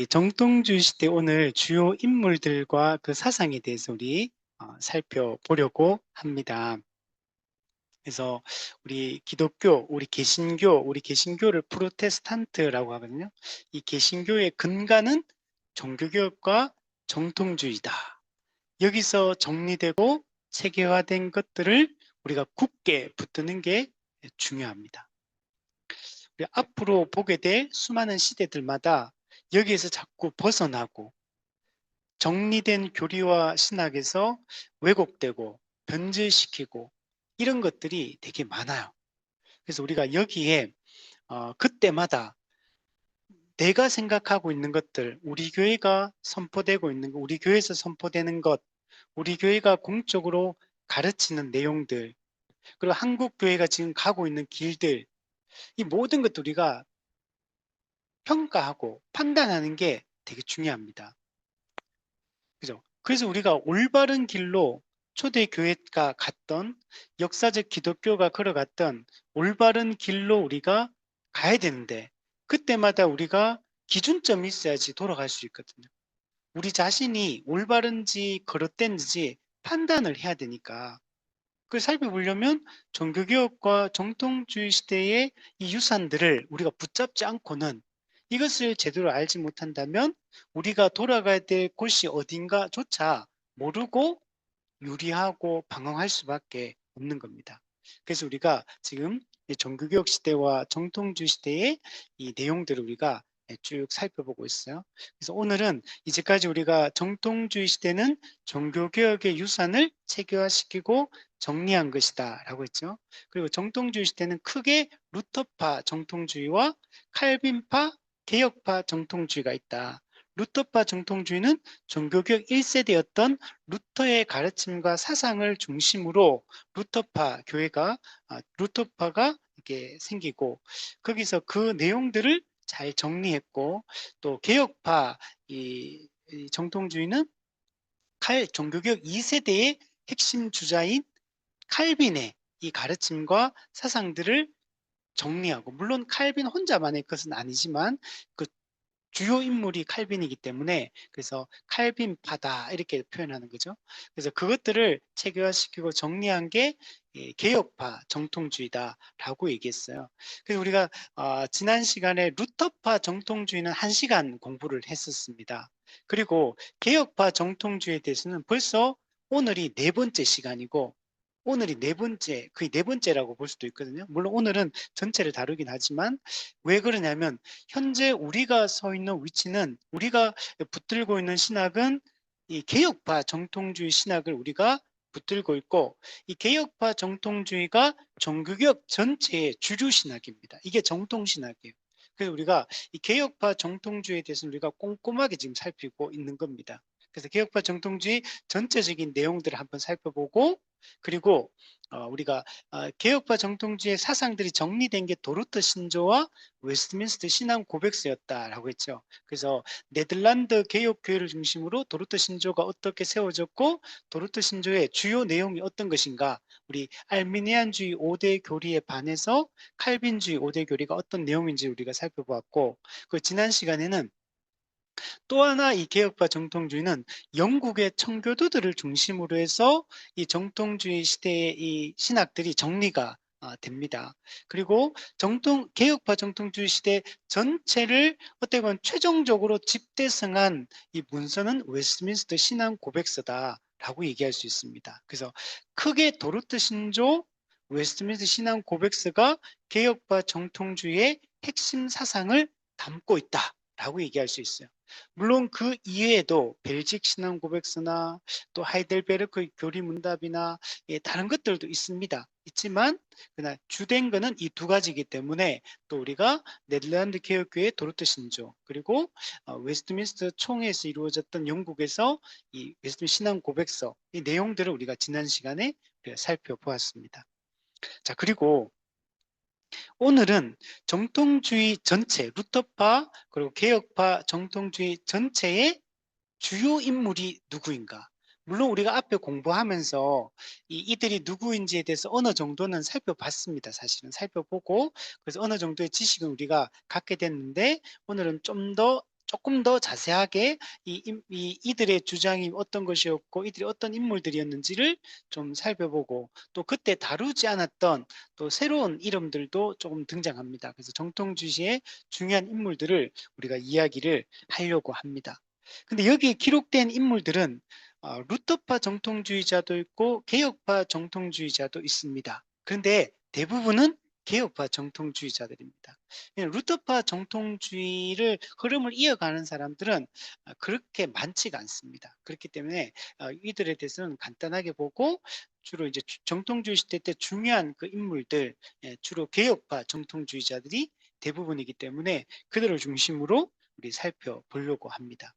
이 정통주 시대 오늘 주요 인물들과 그 사상에 대해서 우리 살펴보려고 합니다. 그래서 우리 기독교, 우리 개신교를 프로테스탄트라고 하거든요. 이 개신교의 근간은 종교개혁과 정통주의다. 여기서 정리되고 체계화된 것들을 우리가 굳게 붙드는 게 중요합니다. 우리 앞으로 보게 될 수많은 시대들마다 여기에서 자꾸 벗어나고 정리된 교리와 신학에서 왜곡되고 변질시키고 이런 것들이 되게 많아요. 그래서 우리가 여기에 그때마다 내가 생각하고 있는 것들, 우리 교회가 선포되고 있는 것, 우리 교회에서 선포되는 것, 우리 교회가 공적으로 가르치는 내용들, 그리고 한국 교회가 지금 가고 있는 길들, 이 모든 것들 우리가 평가하고 판단하는 게 되게 중요합니다. 그죠? 그래서 우리가 올바른 길로 초대교회가 갔던 역사적 기독교가 걸어갔던 올바른 길로 우리가 가야 되는데 그때마다 우리가 기준점이 있어야지 돌아갈 수 있거든요. 우리 자신이 올바른지 거릇된지 판단을 해야 되니까 그걸 살펴보려면 종교개혁과 정통주의 시대의 이 유산들을 우리가 붙잡지 않고는 이것을 제대로 알지 못한다면 우리가 돌아가야 될 곳이 어딘가조차 모르고 유리하고 방황할 수밖에 없는 겁니다. 그래서 우리가 지금 종교개혁 시대와 정통주의 시대의 이 내용들을 우리가 쭉 살펴보고 있어요. 그래서 오늘은 이제까지 우리가 정통주의 시대는 종교개혁의 유산을 체계화시키고 정리한 것이다 라고 했죠. 그리고 정통주의 시대는 크게 루터파 정통주의와 칼빈파 개혁파 정통주의가 있다. 루터파 정통주의는 종교개혁 1세대였던 루터의 가르침과 사상을 중심으로 루터파가 이렇게 생기고 거기서 그 내용들을 잘 정리했고 또 개혁파 이 정통주의는 종교개혁 2세대의 핵심 주자인 칼빈의 이 가르침과 사상들을 정리하고 물론 칼빈 혼자만의 것은 아니지만 그 주요 인물이 칼빈이기 때문에 그래서 칼빈파다 이렇게 표현하는 거죠. 그래서 그것들을 체계화시키고 정리한 게 개혁파 정통주의다라고 얘기했어요. 그래서 우리가 지난 시간에 루터파 정통주의는 1시간 공부를 했었습니다. 그리고 개혁파 정통주의에 대해서는 벌써 오늘이 4번째 시간이고 오늘이 거의 네 번째라고 볼 수도 있거든요. 물론 오늘은 전체를 다루긴 하지만 왜 그러냐면 현재 우리가 서 있는 위치는 우리가 붙들고 있는 신학은 이 개혁파 정통주의 신학을 우리가 붙들고 있고 이 개혁파 정통주의가 종교개혁 전체의 주류 신학입니다. 이게 정통신학이에요. 그래서 우리가 이 개혁파 정통주의에 대해서 우리가 꼼꼼하게 지금 살피고 있는 겁니다. 그래서 개혁파 정통주의 전체적인 내용들을 한번 살펴보고 그리고 우리가 개혁파 정통주의 사상들이 정리된 게 도르트 신조와 웨스트민스터 신앙 고백서였다라고 했죠. 그래서 네덜란드 개혁교회를 중심으로 도르트 신조가 어떻게 세워졌고 도르트 신조의 주요 내용이 어떤 것인가 우리 알미니안주의 5대 교리에 반해서 칼빈주의 5대 교리가 어떤 내용인지 우리가 살펴보았고 그 지난 시간에는 또 하나 이 개혁파 정통주의는 영국의 청교도들을 중심으로 해서 이 정통주의 시대의 이 신학들이 정리가 됩니다. 그리고 개혁파 정통주의 시대 전체를 어떻게 보면 최종적으로 집대성한 이 문서는 웨스트민스터 신앙 고백서다라고 얘기할 수 있습니다. 그래서 크게 도르트 신조, 웨스트민스터 신앙 고백서가 개혁파 정통주의의 핵심 사상을 담고 있다라고 얘기할 수 있어요. 물론 그 이외에도 벨직 신앙 고백서나 또 하이델베르크 교리 문답이나 다른 것들도 있습니다. 있지만 그러나 주된 거는 이 두 가지이기 때문에 또 우리가 네덜란드 개혁교회 도르트 신조 그리고 웨스트민스터 총회에서 이루어졌던 영국에서 이 웨스트민스터 신앙 고백서 이 내용들을 우리가 지난 시간에 살펴보았습니다. 자 그리고 오늘은 정통주의 전체, 루터파 그리고 개혁파 정통주의 전체의 주요 인물이 누구인가? 물론 우리가 앞에 공부하면서 이들이 누구인지에 대해서 어느 정도는 살펴봤습니다. 사실은 살펴보고 그래서 어느 정도의 지식은 우리가 갖게 됐는데 오늘은 좀 더 조금 더 자세하게 이들의 주장이 어떤 것이었고 이들이 어떤 인물들이었는지를 좀 살펴보고 또 그때 다루지 않았던 또 새로운 이름들도 조금 등장합니다. 그래서 정통주의의 중요한 인물들을 우리가 이야기를 하려고 합니다. 근데 여기에 기록된 인물들은 루터파 정통주의자도 있고 개혁파 정통주의자도 있습니다. 그런데 대부분은 개혁파 정통주의자들입니다. 루터파 정통주의를 흐름을 이어가는 사람들은 그렇게 많지가 않습니다. 그렇기 때문에 이들에 대해서는 간단하게 보고 주로 이제 정통주의 시대 때 중요한 그 인물들, 주로 개혁파 정통주의자들이 대부분이기 때문에 그들을 중심으로 우리 살펴보려고 합니다.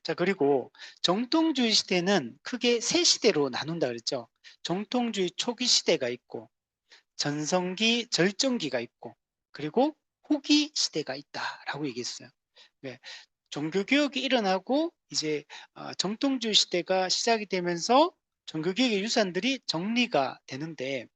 자, 그리고 정통주의 시대는 크게 세 시대로 나눈다 그랬죠. 정통주의 초기 시대가 있고 전성기, 절정기가 있고 그리고 후기 시대가 있다라고 얘기했어요. 네, 종교개혁이 일어나고 이제 정통주의 시대가 시작이 되면서 종교개혁의 유산들이 정리가 되는데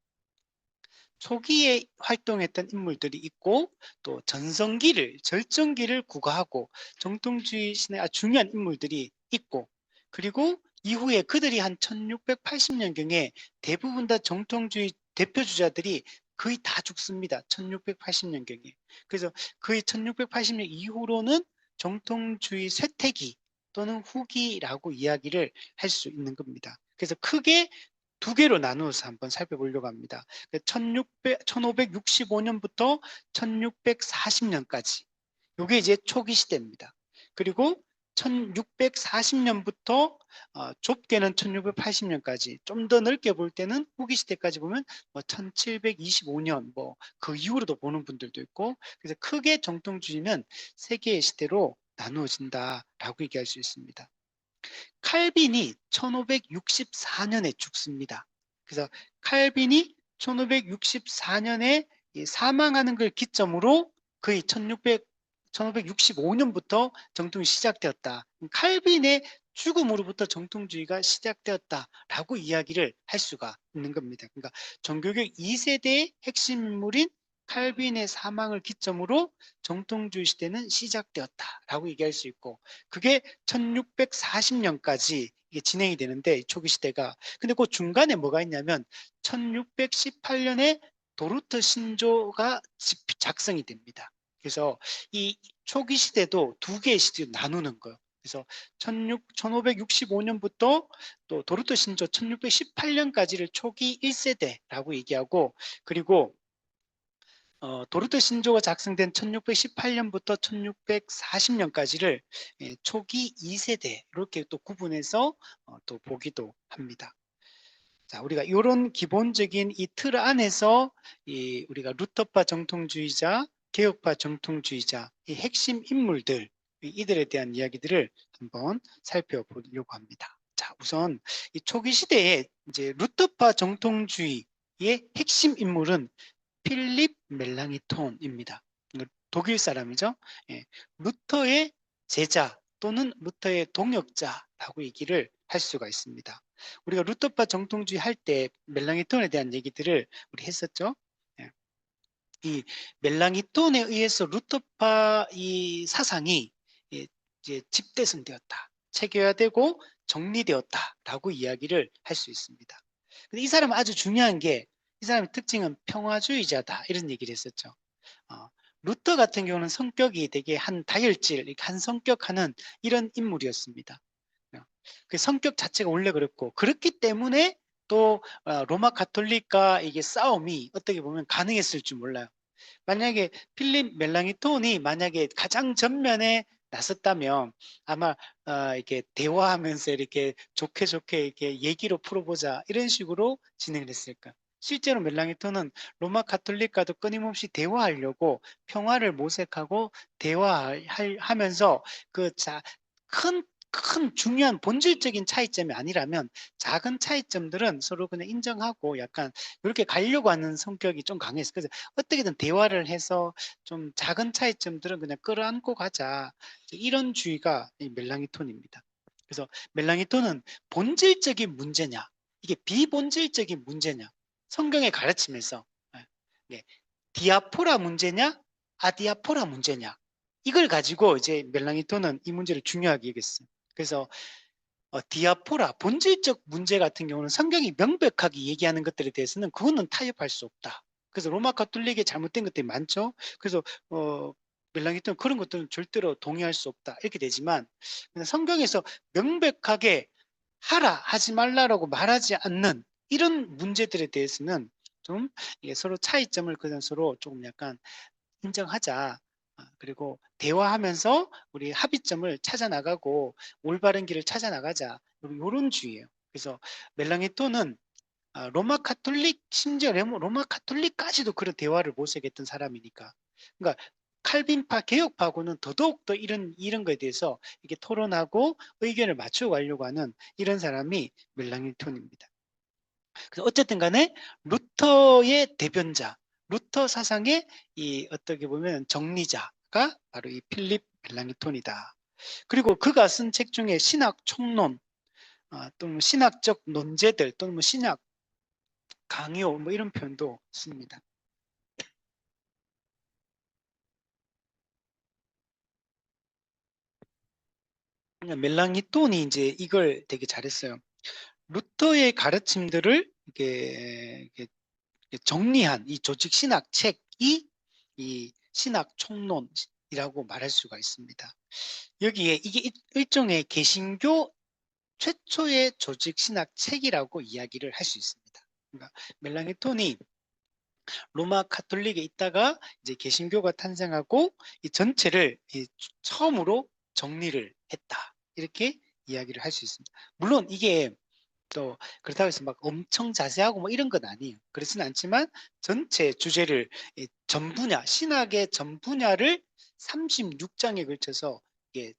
초기에 활동했던 인물들이 있고 또 전성기를 절정기를 구가하고 정통주의 신의 중요한 인물들이 있고 그리고 이후에 그들이 한 1680년경에 대부분 다 정통주의 대표주자들이 거의 다 죽습니다. 1680년경에. 그래서 거의 1680년 이후로는 정통주의 쇠퇴기 또는 후기라고 이야기를 할 수 있는 겁니다. 그래서 크게 두 개로 나누어서 한번 살펴보려고 합니다. 1565년부터 1640년까지 이게 이제 초기 시대입니다. 그리고 1640년부터 좁게는 1680년까지 좀 더 넓게 볼 때는 후기 시대까지 보면 뭐 1725년 뭐 그 이후로도 보는 분들도 있고 그래서 크게 정통주의는 세 개의 시대로 나누어진다라고 얘기할 수 있습니다. 칼빈이 1564년에 죽습니다. 그래서 칼빈이 1564년에 사망하는 걸 기점으로 거의 1565년부터 정통이 시작되었다. 칼빈의 죽음으로부터 정통주의가 시작되었다라고 이야기를 할 수가 있는 겁니다. 그러니까 종교개혁 2세대의 핵심 인물인 칼빈의 사망을 기점으로 정통주의 시대는 시작되었다라고 얘기할 수 있고 그게 1640년까지 이게 진행이 되는데 초기 시대가 근데 그 중간에 뭐가 있냐면 1618년에 도르트 신조가 작성이 됩니다. 그래서 이 초기 시대도 두 개의 시대로 나누는 거예요. 그래서 1565년부터 또 도르트 신조 1618년까지를 초기 1세대라고 얘기하고 그리고 도르트 신조가 작성된 1618년부터 1640년까지를 초기 2세대 이렇게 또 구분해서 또 보기도 합니다. 자, 우리가 이런 기본적인 이 틀 안에서 우리가 루터파 정통주의자, 개혁파 정통주의자 이 핵심 인물들 이들에 대한 이야기들을 한번 살펴보려고 합니다. 자, 우선 이 초기 시대에 이제 루터파 정통주의의 핵심 인물은 필립 멜랑이톤입니다. 독일 사람이죠. 예, 루터의 제자 또는 루터의 동역자라고 얘기를 할 수가 있습니다. 우리가 루터파 정통주의 할 때 멜랑이톤에 대한 얘기들을 우리 했었죠. 예, 이 멜랑이톤에 의해서 루터파 이 사상이 이제 집대성되었다, 체계화되고 정리되었다라고 이야기를 할 수 있습니다. 근데 이 사람은 아주 중요한 게 이 사람의 특징은 평화주의자다 이런 얘기를 했었죠. 루터 같은 경우는 성격이 되게 한 다혈질, 한 성격하는 이런 인물이었습니다. 그 성격 자체가 원래 그렇고 그렇기 때문에 또 로마 가톨릭과 이게 싸움이 어떻게 보면 가능했을 줄 몰라요. 만약에 필립 멜랑이톤이 만약에 가장 전면에 나섰다면 아마 이렇게 대화하면서 이렇게 좋게 좋게 이렇게 얘기로 풀어보자 이런 식으로 진행을 했을 거예요. 실제로 멜랑이톤은 로마 가톨릭과도 끊임없이 대화하려고 평화를 모색하고 대화하면서 큰 중요한 본질적인 차이점이 아니라면 작은 차이점들은 서로 그냥 인정하고 약간 이렇게 가려고 하는 성격이 좀 강했어요. 그래서 어떻게든 대화를 해서 좀 작은 차이점들은 그냥 끌어안고 가자. 이런 주의가 이 멜랑이톤입니다. 그래서 멜랑이톤은 본질적인 문제냐, 이게 비본질적인 문제냐, 성경의 가르침에서 예, 디아포라 문제냐, 아디아포라 문제냐, 이걸 가지고 이제 멜랑이톤은 이 문제를 중요하게 여겼어요. 그래서 디아포라, 본질적 문제 같은 경우는 성경이 명백하게 얘기하는 것들에 대해서는 그거는 타협할 수 없다. 그래서 로마 가톨릭에 잘못된 것들이 많죠. 그래서 멜랑이톤 그런 것들은 절대로 동의할 수 없다. 이렇게 되지만 성경에서 명백하게 하라, 하지 말라라고 말하지 않는 이런 문제들에 대해서는 좀 서로 차이점을 그냥 서로 조금 약간 인정하자. 그리고 대화하면서 우리 합의점을 찾아 나가고 올바른 길을 찾아 나가자. 이런 주의예요. 그래서 멜랑이토는 로마 카톨릭, 심지어 로마 카톨릭까지도 그런 대화를 모색했던 사람이니까. 그러니까 칼빈파, 개혁파하고는 더더욱 더 이런 거에 대해서 이렇게 토론하고 의견을 맞추어 가려고 하는 이런 사람이 멜랑이톤입니다. 그래서 어쨌든 간에 루터의 대변자, 루터 사상의 이 어떻게 보면 정리자가 바로 이 필립 멜랑이톤이다. 그리고 그가 쓴 책 중에 신학 총론, 또는 신학적 논제들 또는 뭐 신학 강요 뭐 이런 표현도 씁니다. 멜랑이톤이 이제 이걸 되게 잘했어요. 루터의 가르침들을 이렇게 정리한 이 조직 신학 책이 이 신학 총론이라고 말할 수가 있습니다. 여기에 이게 일종의 개신교 최초의 조직 신학 책이라고 이야기를 할 수 있습니다. 그러니까 멜랑이톤이 로마 카톨릭에 있다가 이제 개신교가 탄생하고 이 전체를 처음으로 정리를 했다. 이렇게 이야기를 할 수 있습니다. 물론 이게 또 그렇다고 해서 막 엄청 자세하고 뭐 이런 건 아니에요. 그렇지는 않지만 전체 주제를 전 분야, 신학의 전 분야를 36장에 걸쳐서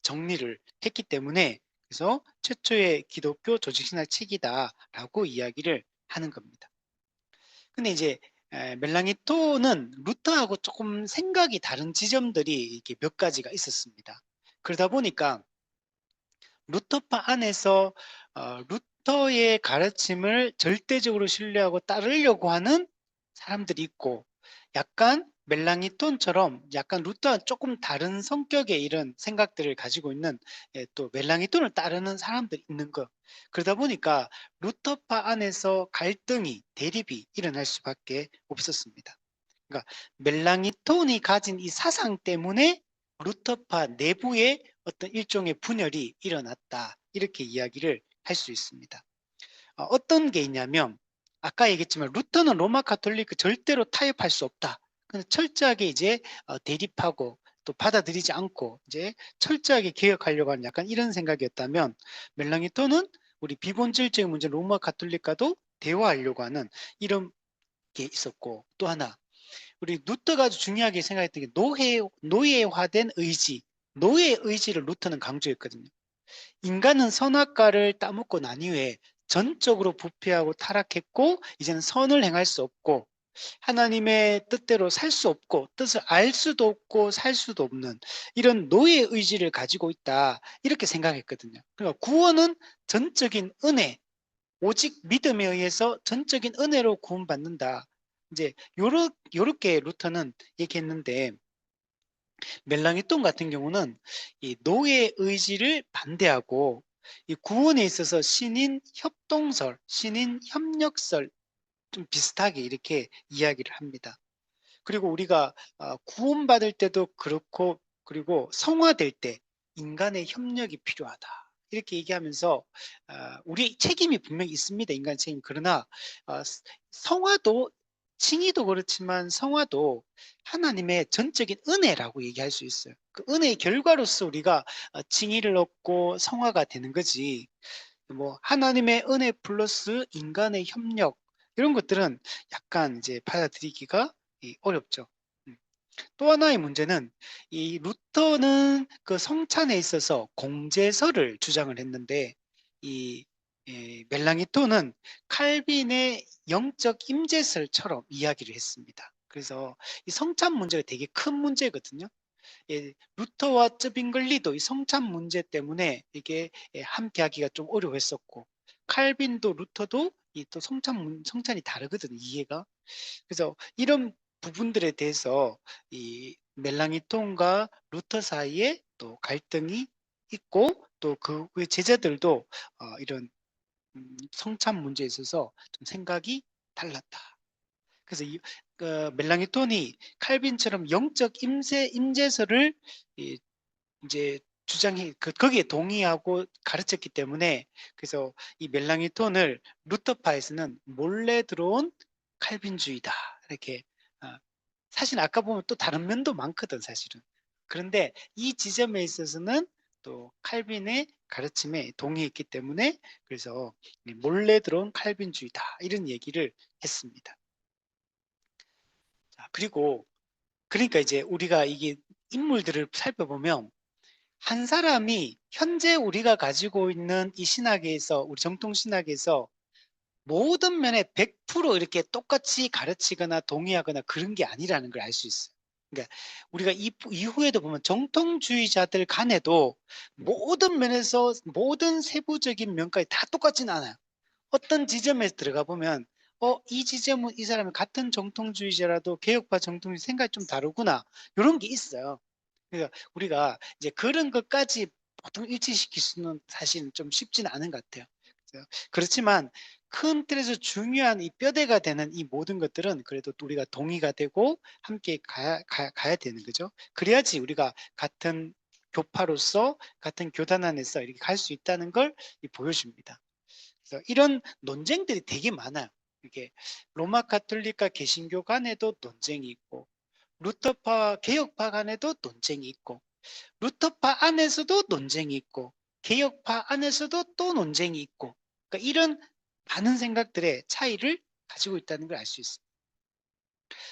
정리를 했기 때문에 그래서 최초의 기독교 조직신학 책이다라고 이야기를 하는 겁니다. 근데 이제 멜랑이토는 루터하고 조금 생각이 다른 지점들이 이렇게 몇 가지가 있었습니다. 그러다 보니까 루터파 안에서 루터의 가르침을 절대적으로 신뢰하고 따르려고 하는 사람들이 있고 약간 멜랑이톤처럼 약간 루터와 조금 다른 성격의 이런 생각들을 가지고 있는 또 멜랑이톤을 따르는 사람들이 있는 거. 그러다 보니까 루터파 안에서 갈등이 대립이 일어날 수밖에 없었습니다. 그러니까 멜랑이톤이 가진 이 사상 때문에 루터파 내부에 어떤 일종의 분열이 일어났다. 이렇게 이야기를 할 수 있습니다. 어떤 게 있냐면 아까 얘기했지만 루터는 로마 가톨릭 절대로 타협할 수 없다. 근데 철저하게 이제 대립하고 또 받아들이지 않고 이제 철저하게 개혁하려고 하는 약간 이런 생각이었다면 멜랑이톤은 우리 비본질적인 문제 로마 가톨릭과도 대화하려고 하는 이런 게 있었고 또 하나 우리 루터가 아주 중요하게 생각했던 게 노예화된 의지, 노예 의지를 루터는 강조했거든요. 인간은 선악과를 따먹고 난 이후에 전적으로 부패하고 타락했고 이제는 선을 행할 수 없고 하나님의 뜻대로 살 수 없고 뜻을 알 수도 없고 살 수도 없는 이런 노예 의지를 가지고 있다 이렇게 생각했거든요. 그러니까 구원은 전적인 은혜 오직 믿음에 의해서 전적인 은혜로 구원받는다. 이제 요렇게 루터는 얘기했는데 멜랑이톤 같은 경우는 이 노예 의지를 반대하고 이 구원에 있어서 신인 협동설, 신인 협력설 좀 비슷하게 이렇게 이야기를 합니다. 그리고 우리가 구원받을 때도 그렇고 그리고 성화될 때 인간의 협력이 필요하다. 이렇게 얘기하면서 우리 책임이 분명히 있습니다. 인간 책임. 그러나 성화도 칭의도 그렇지만 성화도 하나님의 전적인 은혜라고 얘기할 수 있어요. 그 은혜의 결과로서 우리가 칭의를 얻고 성화가 되는 거지. 뭐 하나님의 은혜 플러스 인간의 협력 이런 것들은 약간 이제 받아들이기가 어렵죠. 음. 또 하나의 문제는 이 루터는 그 성찬에 있어서 공제설을 주장을 했는데 이 멜랑이토는 칼빈의 영적 임재설처럼 이야기를 했습니다. 그래서 이 성찬 문제가 되게 큰 문제거든요. 루터와 쯔빙글리도 이 성찬 문제 때문에 이게 함께하기가 좀 어려웠었고 칼빈도 루터도 이 또 성찬이 다르거든요. 이해가. 그래서 이런 부분들에 대해서 이 멜랑이톤과 루터 사이에 또 갈등이 있고 또 그 제자들도 이런 성찬 문제에 있어서 좀 생각이 달랐다. 그래서 멜랑이톤이 칼빈처럼 영적 임재설을 이제 주장해 거기에 동의하고 가르쳤기 때문에 그래서 이 멜랑이톤을 루터파에서는 몰래 들어온 칼빈주의다 이렇게 어, 사실 아까 보면 또 다른 면도 많거든 사실은. 그런데 이 지점에 있어서는 또 칼빈의 가르침에 동의했기 때문에 그래서 몰래 들어온 칼빈주의다 이런 얘기를 했습니다. 자, 그리고 그러니까 이제 우리가 이게 인물들을 살펴보면 한 사람이 현재 우리가 가지고 있는 이 신학에서 우리 정통 신학에서 모든 면에 100% 이렇게 똑같이 가르치거나 동의하거나 그런 게 아니라는 걸 알 수 있어요. 그러니까 우리가 이후에도 보면 정통주의자들 간에도 모든 면에서 모든 세부적인 면까지 다 똑같지는 않아요. 어떤 지점에서 들어가 보면 이 지점은 이 사람이 같은 정통주의자라도 개혁파 정통주의 생각이 좀 다르구나 이런 게 있어요. 그러니까 우리가 이제 그런 것까지 보통 일치시킬 수는 사실 좀 쉽지는 않은 것 같아요. 그렇지만 큰 틀에서 중요한 이 뼈대가 되는 이 모든 것들은 그래도 우리가 동의가 되고 함께 가야 되는 거죠. 그래야지 우리가 같은 교파로서 같은 교단 안에서 이렇게 갈 수 있다는 걸 보여줍니다. 그래서 이런 논쟁들이 되게 많아요. 이게 로마 가톨릭과 개신교 간에도 논쟁이 있고 루터파 개혁파 간에도 논쟁이 있고 루터파 안에서도 논쟁이 있고 개혁파 안에서도 또 논쟁이 있고 그러니까 이런 많은 생각들의 차이를 가지고 있다는 걸 알 수 있습니다.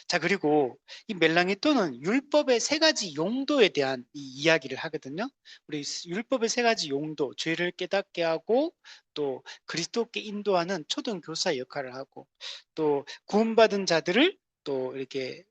자, 그리고 이 멜랑이토는 율법의 세 가지 용도에 대한 이 이야기를 하거든요. 우리 율법의 세 가지 용도, 죄를 깨닫게 하고 또 그리스도께 인도하는 초등 교사 역할을 하고 또 구원받은 자들을 또 이렇게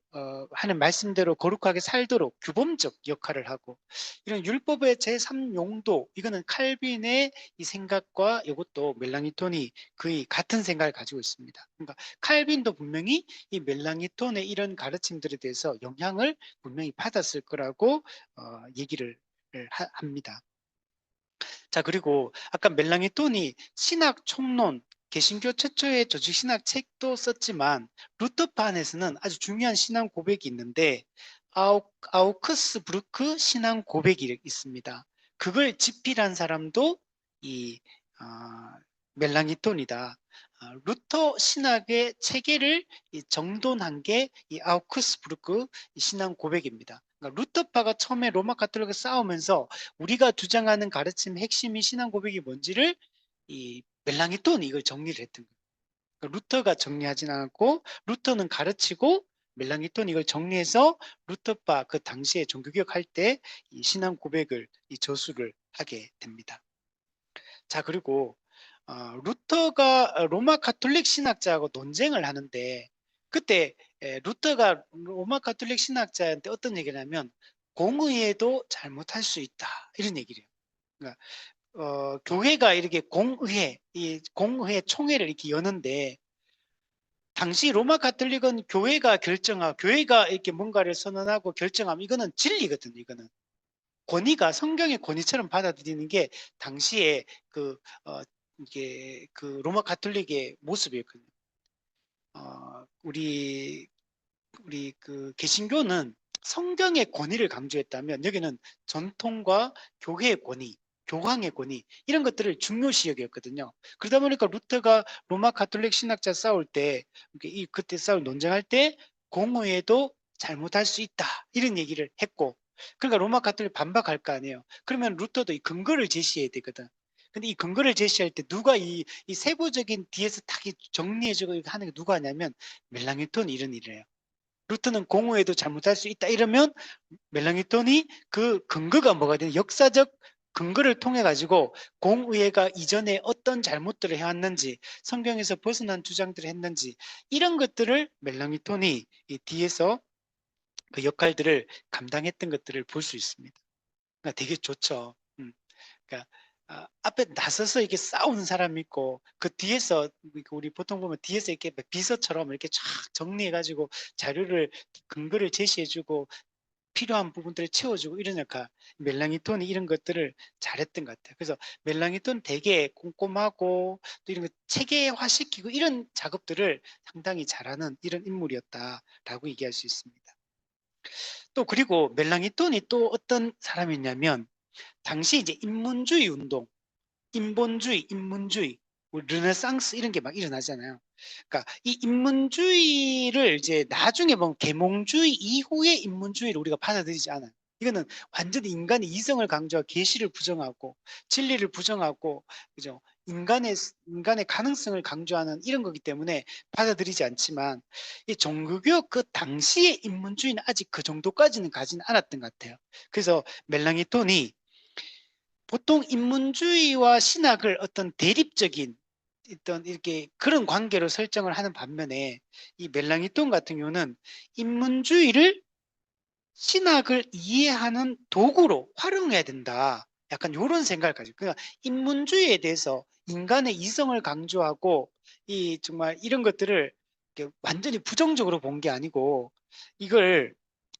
하는 말씀대로 거룩하게 살도록 규범적 역할을 하고 이런 율법의 제3용도 이거는 칼빈의 이 생각과 이것도 멜랑이톤이 거의 같은 생각을 가지고 있습니다. 그러니까 칼빈도 분명히 이 멜랑이톤의 이런 가르침들에 대해서 영향을 분명히 받았을 거라고 얘기를 합니다. 자, 그리고 아까 멜랑이톤이 신학 총론, 개신교 최초의 조직 신학 책도 썼지만 루터파 안에서는 아주 중요한 신앙 고백이 있는데 아우크스부르크 신앙 고백이 있습니다. 그걸 집필한 사람도 이 멜랑이톤이다. 루터 신학의 체계를 정돈한 게 이 아우크스부르크 신앙 고백입니다. 그러니까 루터파가 처음에 로마 가톨릭과 싸우면서 우리가 주장하는 가르침 핵심이 신앙 고백이 뭔지를 이 멜랑이톤이 이걸 정리를 했던 거예요. 그러니까 루터가 정리하진 않았고 루터는 가르치고 멜랑이톤이 이걸 정리해서 루터파 그 당시에 종교개혁 할 때 이 신앙 고백을 이 저수를 하게 됩니다. 자, 그리고 루터가 로마 가톨릭 신학자하고 논쟁을 하는데 그때 루터가 로마 가톨릭 신학자한테 어떤 얘기를 하면 공의회도 잘못할 수 있다 이런 얘기를 해요. 그러니까 교회가 이렇게 이 공의회 총회를 이렇게 여는데 당시 로마 가톨릭은 교회가 결정하고 교회가 이렇게 뭔가를 선언하고 결정하면 이거는 진리거든요. 이거는 권위가 성경의 권위처럼 받아들이는 게 당시에 이게 그 로마 가톨릭의 모습이었거든요. 우리 그 개신교는 성경의 권위를 강조했다면 여기는 전통과 교회의 권위, 교황의 권위 이런 것들을 중요시 여겼거든요. 그러다 보니까 루터가 로마 가톨릭 신학자 싸울 때 그때 싸울 논쟁할 때 공의회도 잘못할 수 있다 이런 얘기를 했고 그러니까 로마 가톨릭 반박할 거 아니에요. 그러면 루터도 이 근거를 제시해야 되거든. 근데 이 근거를 제시할 때 누가 이 세부적인 뒤에서 딱 정리해주고 하는 게 누가 하냐면 멜랑이톤이 이런 일을 해요. 루터는 공의회도 잘못할 수 있다 이러면 멜랑이톤이 그 근거가 뭐가 되는 역사적 근거를 통해 가지고 공의회가 이전에 어떤 잘못들을 해왔는지 성경에서 벗어난 주장들을 했는지 이런 것들을 멜랑이톤이 이 뒤에서 그 역할들을 감당했던 것들을 볼 수 있습니다. 그러니까 되게 좋죠. 그러니까 앞에 나서서 이렇게 싸우는 사람이 있고 그 뒤에서 우리 보통 보면 뒤에서 이렇게 비서처럼 이렇게 쫙 정리해가지고 자료를 근거를 제시해주고 필요한 부분들을 채워주고 이런 역할, 멜랑이톤이 이런 것들을 잘했던 것 같아요. 그래서 멜랑이톤 되게 꼼꼼하고 또 이런 거 체계화시키고 이런 작업들을 상당히 잘하는 이런 인물이었다라고 얘기할 수 있습니다. 또 그리고 멜랑이톤이 또 어떤 사람이냐면 당시 이제 인문주의 운동, 인본주의, 인문주의, 뭐 르네상스 이런 게 막 일어나잖아요. 그러니까 이 인문주의를 이제 나중에 보면 계몽주의 이후의 인문주의를 우리가 받아들이지 않아요. 이거는 완전히 인간의 이성을 강조하고 계시를 부정하고 진리를 부정하고 그죠? 인간의 가능성을 강조하는 이런 거기 때문에 받아들이지 않지만 이 종교개혁 그 당시의 인문주의는 아직 그 정도까지는 가지는 않았던 것 같아요. 그래서 멜랑이톤이 보통 인문주의와 신학을 어떤 대립적인 어떤 이렇게 그런 관계로 설정을 하는 반면에 이 멜랑이톤 같은 경우는 인문주의를 신학을 이해하는 도구로 활용해야 된다. 약간 이런 생각을 가지고 그러니까 인문주의에 대해서 인간의 이성을 강조하고 이 정말 이런 것들을 완전히 부정적으로 본 게 아니고 이걸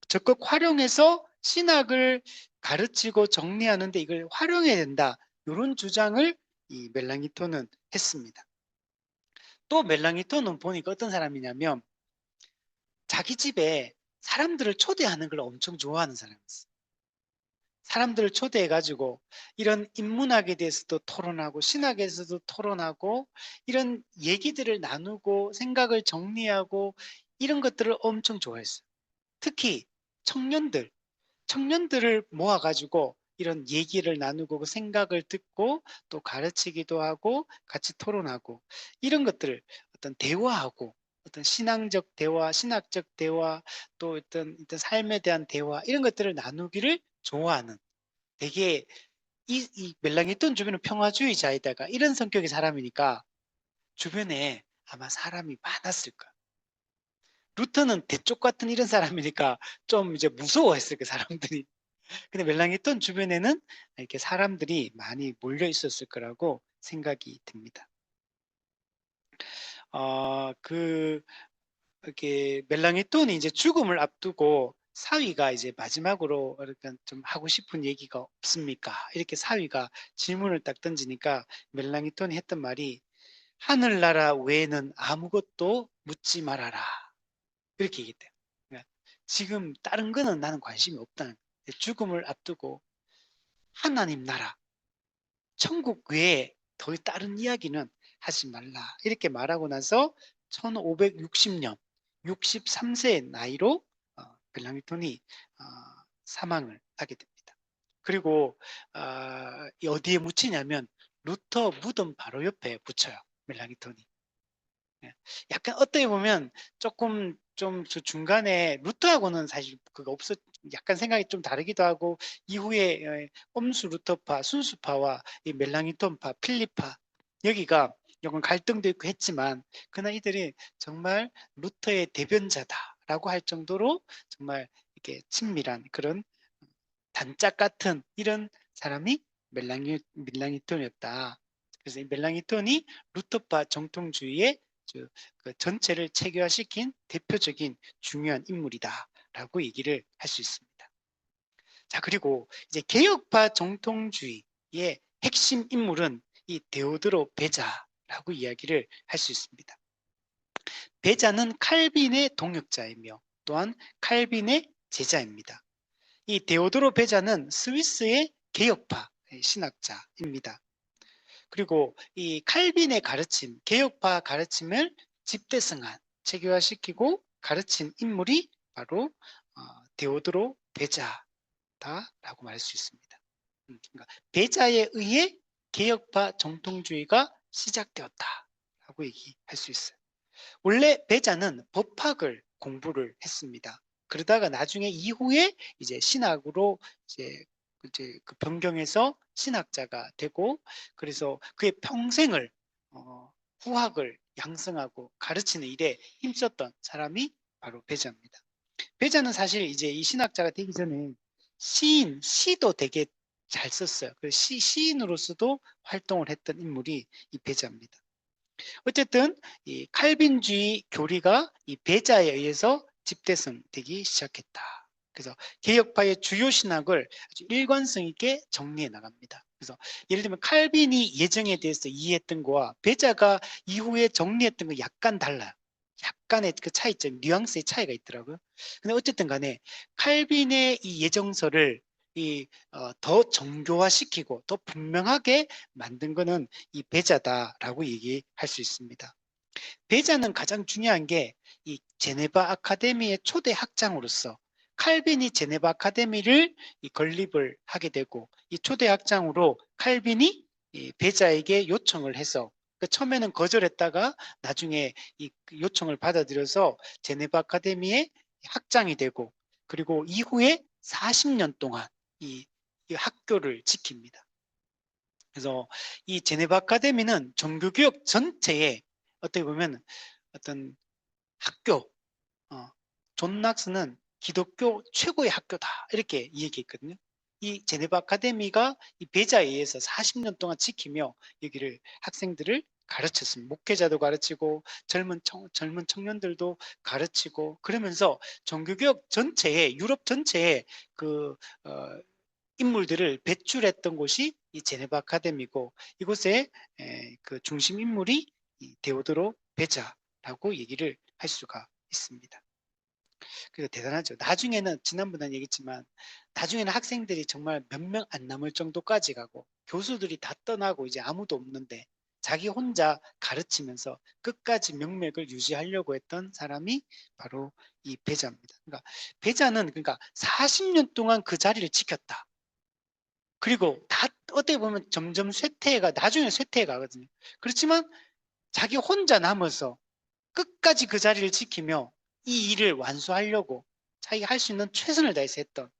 적극 활용해서 신학을 가르치고 정리하는데 이걸 활용해야 된다. 이런 주장을 이 멜랑이톤은 했습니다. 또 멜랑이톤은 보니까 어떤 사람이냐면 자기 집에 사람들을 초대하는 걸 엄청 좋아하는 사람이었어요. 사람들을 초대해가지고 이런 인문학에 대해서도 토론하고 신학에 대해서도 토론하고 이런 얘기들을 나누고 생각을 정리하고 이런 것들을 엄청 좋아했어요. 특히 청년들을 모아가지고 이런 얘기를 나누고 그 생각을 듣고 또 가르치기도 하고 같이 토론하고 이런 것들을 어떤 대화하고 어떤 신앙적 대화, 신학적 대화 또 어떤 삶에 대한 대화 이런 것들을 나누기를 좋아하는 되게 이 멜랑이톤 주변은 평화주의자에다가 이런 성격의 사람이니까 주변에 아마 사람이 많았을 거야. 루터는 대쪽 같은 이런 사람이니까 좀 이제 무서워했을 그 사람들이. 근데 멜랑이톤 주변에는 이렇게 사람들이 많이 몰려 있었을 거라고 생각이 듭니다. 이렇게 멜랑이톤이 이제 죽음을 앞두고 사위가 이제 마지막으로 그러니까 좀 하고 싶은 얘기가 없습니까? 이렇게 사위가 질문을 딱 던지니까 멜랑이톤이 했던 말이 하늘나라 외에는 아무것도 묻지 말아라. 이렇게 얘기했대요. 그러니까 지금 다른 거는 나는 관심이 없다는 거예요. 죽음을 앞두고 하나님 나라, 천국 외에 더 다른 이야기는 하지 말라. 이렇게 말하고 나서 1560년 63세의 나이로 멜랑이톤이 사망을 하게 됩니다. 그리고 어디에 묻히냐면 루터 무덤 바로 옆에 붙여요. 멜랑이톤이. 예. 약간 어떻게 보면 조금 좀 중간에 루터하고는 사실 그거 없었 약간 생각이 좀 다르기도 하고 이후에 엄수 루터파, 순수파와 이 멜랑이톤파, 필리파 여기가 조금 갈등도 있고 했지만 그러나 이들이 정말 루터의 대변자다라고 할 정도로 정말 이렇게 친밀한 그런 단짝 같은 이런 사람이 멜랑이톤이었다. 그래서 이 멜랑이톤이 루터파 정통주의의 그 전체를 체계화시킨 대표적인 중요한 인물이다라고 얘기를 할 수 있습니다. 자, 그리고 이제 개혁파 정통주의의 핵심 인물은 이 데오드로 베자라고 이야기를 할 수 있습니다. 베자는 칼빈의 동역자이며 또한 칼빈의 제자입니다. 이 데오도로 베자는 스위스의 개혁파 신학자입니다. 그리고 이 칼빈의 가르침, 개혁파 가르침을 집대성한 체계화시키고 가르친 인물이 바로 데오도로 베자다라고 말할 수 있습니다. 그러니까 베자에 의해 개혁파 정통주의가 시작되었다라고 얘기할 수 있어요. 원래 베자는 법학을 공부를 했습니다. 그러다가 나중에 이후에 이제 신학으로 이제 그 변경해서 신학자가 되고 그래서 그의 평생을 후학을 양성하고 가르치는 일에 힘썼던 사람이 바로 베자입니다. 베자는 사실 이제 이 신학자가 되기 전에 시도 되게 잘 썼어요. 그 시인으로서도 활동을 했던 인물이 이 베자입니다. 어쨌든 이 칼빈주의 교리가 이 베자에 의해서 집대성되기 시작했다. 그래서 개혁파의 주요 신학을 아주 일관성 있게 정리해 나갑니다. 그래서 예를 들면 칼빈이 예정에 대해서 이해했던 거와 베자가 이후에 정리했던 거 약간 달라요. 약간의 그 차이점, 뉘앙스의 차이가 있더라고요. 근데 어쨌든 간에 칼빈의 이 예정서를 더 정교화시키고 더 분명하게 만든 거는 이 베자다라고 얘기할 수 있습니다. 베자는 가장 중요한 게 이 제네바 아카데미의 초대 학장으로서 칼빈이 제네바 아카데미를 건립을 하게 되고 이 초대 학장으로 칼빈이 베자에게 요청을 해서 처음에는 거절했다가 나중에 이 요청을 받아들여서 제네바 아카데미의 학장이 되고 그리고 이후에 40년 동안 이 학교를 지킵니다. 그래서 이 제네바 아카데미는 종교개혁 전체에 어떻게 보면 어떤 학교, 존 낙스는 기독교 최고의 학교다 이렇게 얘기했거든요. 이 제네바 아카데미가 이 베자에 의해서 40년 동안 지키며 여기를 학생들을 가르쳤습니다. 목회자도 가르치고 젊은 청년들도 가르치고 그러면서 종교개혁 전체에 유럽 전체에 그 인물들을 배출했던 곳이 이 제네바 아카데미고 이곳에 그 중심 인물이 이 데오도로 베자라고 얘기를 할 수가 있습니다. 그래서 대단하죠. 나중에는 지난번에 얘기했지만 나중에는 학생들이 정말 몇 명 안 남을 정도까지 가고 교수들이 다 떠나고 이제 아무도 없는데 자기 혼자 가르치면서 끝까지 명맥을 유지하려고 했던 사람이 바로 이 베자입니다. 그러니까 베자는 그러니까 40년 동안 그 자리를 지켰다. 그리고 다 어떻게 보면 점점 쇠퇴해가 나중에 쇠퇴해 가거든요. 그렇지만 자기 혼자 남아서 끝까지 그 자리를 지키며 이 일을 완수하려고 자기가 할 수 있는 최선을 다해서 했던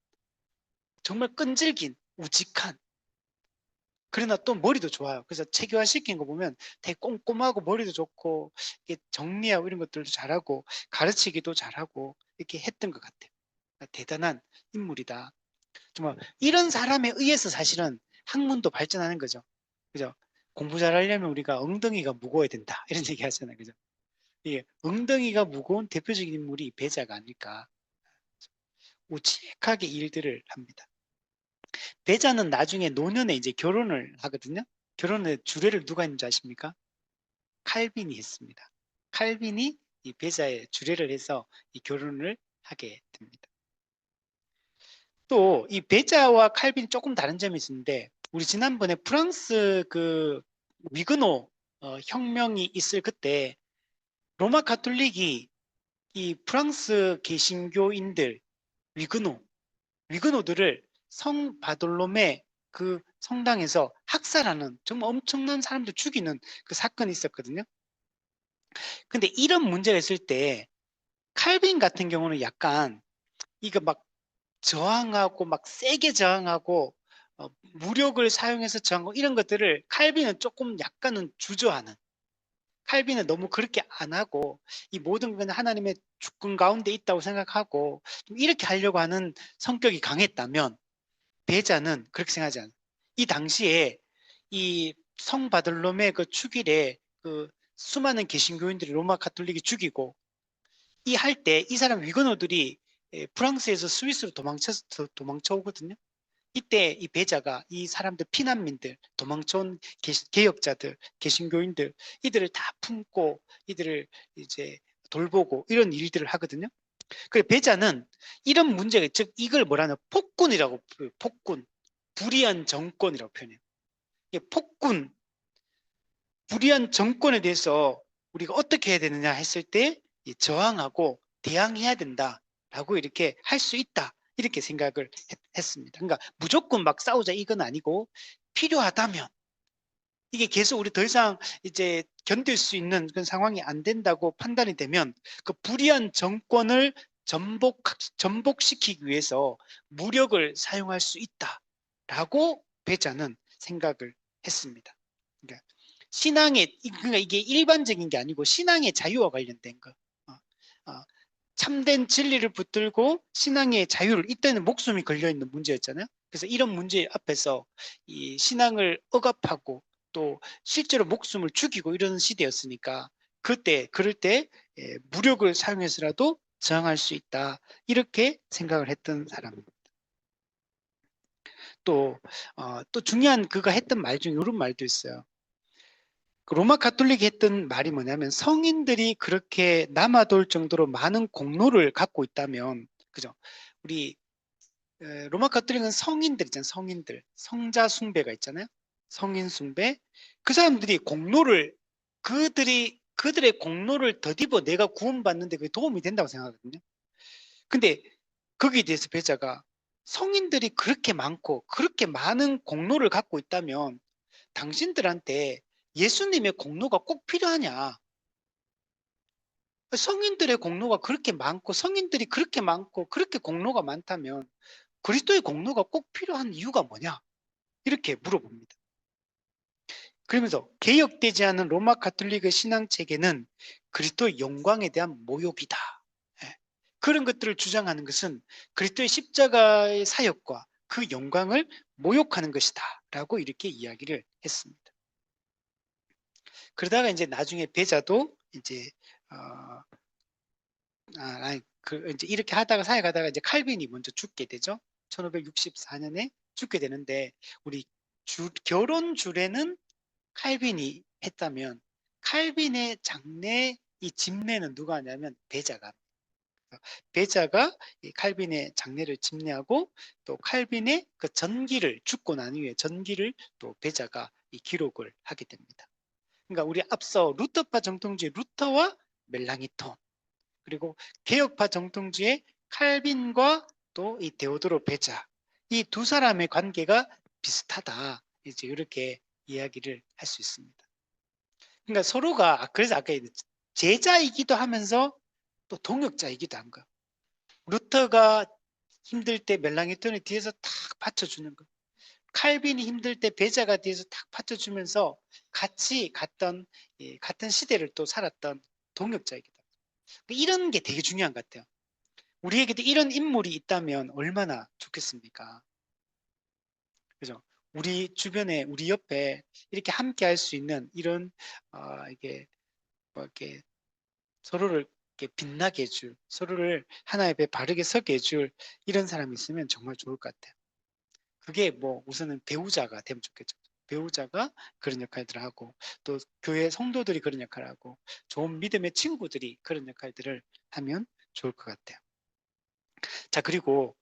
정말 끈질긴 우직한 그러나 또 머리도 좋아요. 그래서 체계화시킨 거 보면 되게 꼼꼼하고 머리도 좋고 이게 정리하고 이런 것들도 잘하고 가르치기도 잘하고 이렇게 했던 것 같아요. 대단한 인물이다. 정말 이런 사람에 의해서 사실은 학문도 발전하는 거죠. 그죠? 공부 잘하려면 우리가 엉덩이가 무거워야 된다. 이런 얘기 하잖아요. 그죠? 이게 엉덩이가 무거운 대표적인 인물이 베자가 아닐까. 우직하게 일들을 합니다. 베자는 나중에 노년에 이제 결혼을 하거든요. 결혼의 주례를 누가 했는지 아십니까? 칼빈이 했습니다. 칼빈이 이 베자의 주례를 해서 이 결혼을 하게 됩니다. 또 이 베자와 칼빈이 조금 다른 점이 있는데 우리 지난번에 프랑스 그 위그노 혁명이 있을 그때 로마 가톨릭이 이 프랑스 개신교인들 위그노들을 성 바돌로메 그 성당에서 학살하는 정말 엄청난 사람들 죽이는 그 사건이 있었거든요. 근데 이런 문제가 있을 때 칼빈 같은 경우는 약간 이거 막 저항하고 막 세게 저항하고 무력을 사용해서 저항하고 이런 것들을 칼빈은 조금 약간은 주저하는 칼빈은 너무 그렇게 안 하고 이 모든 건 하나님의 주권 가운데 있다고 생각하고 좀 이렇게 하려고 하는 성격이 강했다면 베자는 그렇게 생각하지 않아요. 이 당시에 이 성 바들롬의 그 축일에 그 수많은 개신교인들이 로마 가톨릭이 죽이고 이 할 때 이 사람 위건어들이 프랑스에서 스위스로 도망쳐 오거든요. 이때 이 베자가 이 사람들 피난민들 도망쳐온 개혁자들 개신교인들 이들을 다 품고 이들을 이제 돌보고 이런 일들을 하거든요. 그 베자는 이런 문제가 즉 이걸 뭐라는 폭군이라고 폭군 불의한 정권이라고 표현해요. 폭군 불의한 정권에 대해서 우리가 어떻게 해야 되느냐 했을 때 저항하고 대항해야 된다라고 이렇게 할 수 있다 이렇게 생각을 했습니다. 그러니까 무조건 막 싸우자 이건 아니고 필요하다면 이게 계속 우리 더 이상 이제 견딜 수 있는 그런 상황이 안 된다고 판단이 되면 그 불의한 정권을 전복시키기 위해서 무력을 사용할 수 있다라고 베자는 생각을 했습니다. 그러니까 그러니까 이게 일반적인 게 아니고 신앙의 자유와 관련된 거. 참된 진리를 붙들고 신앙의 자유를 이때는 목숨이 걸려 있는 문제였잖아요. 그래서 이런 문제 앞에서 이 신앙을 억압하고 또 실제로 목숨을 죽이고 이런 시대였으니까 그럴 때 무력을 사용해서라도 저항할 수 있다. 이렇게 생각을 했던 사람입니다. 또 중요한 그가 했던 말 중에 이런 말도 있어요. 그 로마 가톨릭이 했던 말이 뭐냐면 성인들이 그렇게 남아돌 정도로 많은 공로를 갖고 있다면, 그죠? 우리 로마 가톨릭은 성인들 있잖아요. 성인들. 성자 숭배가 있잖아요. 성인 숭배. 그 사람들이 그들의 공로를 더디어 내가 구원받는데 그게 도움이 된다고 생각하거든요. 근데 거기에 대해서 배자가 성인들이 그렇게 많고 그렇게 많은 공로를 갖고 있다면 당신들한테 예수님의 공로가 꼭 필요하냐? 성인들의 공로가 그렇게 많고 성인들이 그렇게 많고 그렇게 공로가 많다면 그리스도의 공로가 꼭 필요한 이유가 뭐냐? 이렇게 물어봅니다. 그러면서 개혁되지 않은 로마 가톨릭의 신앙체계는 그리스도의 영광에 대한 모욕이다. 예. 그런 것들을 주장하는 것은 그리스도의 십자가의 사역과 그 영광을 모욕하는 것이다. 라고 이렇게 이야기를 했습니다. 그러다가 이제 나중에 배자도 이제 이제 이렇게 하다가 사역하다가 이제 칼빈이 먼저 죽게 되죠. 1564년에 죽게 되는데 우리 결혼 주례는 칼빈이 했다면 칼빈의 장례 이 집례는 누가 하냐면 배자가. 배자가 이 칼빈의 장례를 집례하고 또 칼빈의 그 전기를 죽고 난 이후에 전기를 또 배자가 이 기록을 하게 됩니다. 그러니까 우리 앞서 루터파 정통주의 루터와 멜랑이톤, 그리고 개혁파 정통주의 칼빈과 또 이 데오도로 베자, 이 두 사람의 관계가 비슷하다. 이제 이렇게 이야기를 할 수 있습니다. 그러니까 서로가 그래서 아까 제자이기도 하면서 또 동역자이기도 한 거. 루터가 힘들 때 멜랑이톤이 뒤에서 탁 받쳐주는 거. 칼빈이 힘들 때 베자가 뒤에서 탁 받쳐주면서 같이 같은 시대를 또 살았던 동역자이기도 합니다. 이런 게 되게 중요한 것 같아요. 우리에게도 이런 인물이 있다면 얼마나 좋겠습니까? 그죠? 우리 주변에, 우리 옆에 이렇게 함께 할 수 있는 이런, 이게, 이렇게 서로를 이렇게 빛나게 해줄, 서로를 하나의 배 바르게 서게 해줄 이런 사람이 있으면 정말 좋을 것 같아요. 그게 뭐 우선은 배우자가 되면 좋겠죠. 배우자가 그런 역할들을 하고 또 교회 성도들이 그런 역할을 하고 좋은 믿음의 친구들이 그런 역할들을 하면 좋을 것 같아요. 자, 그리고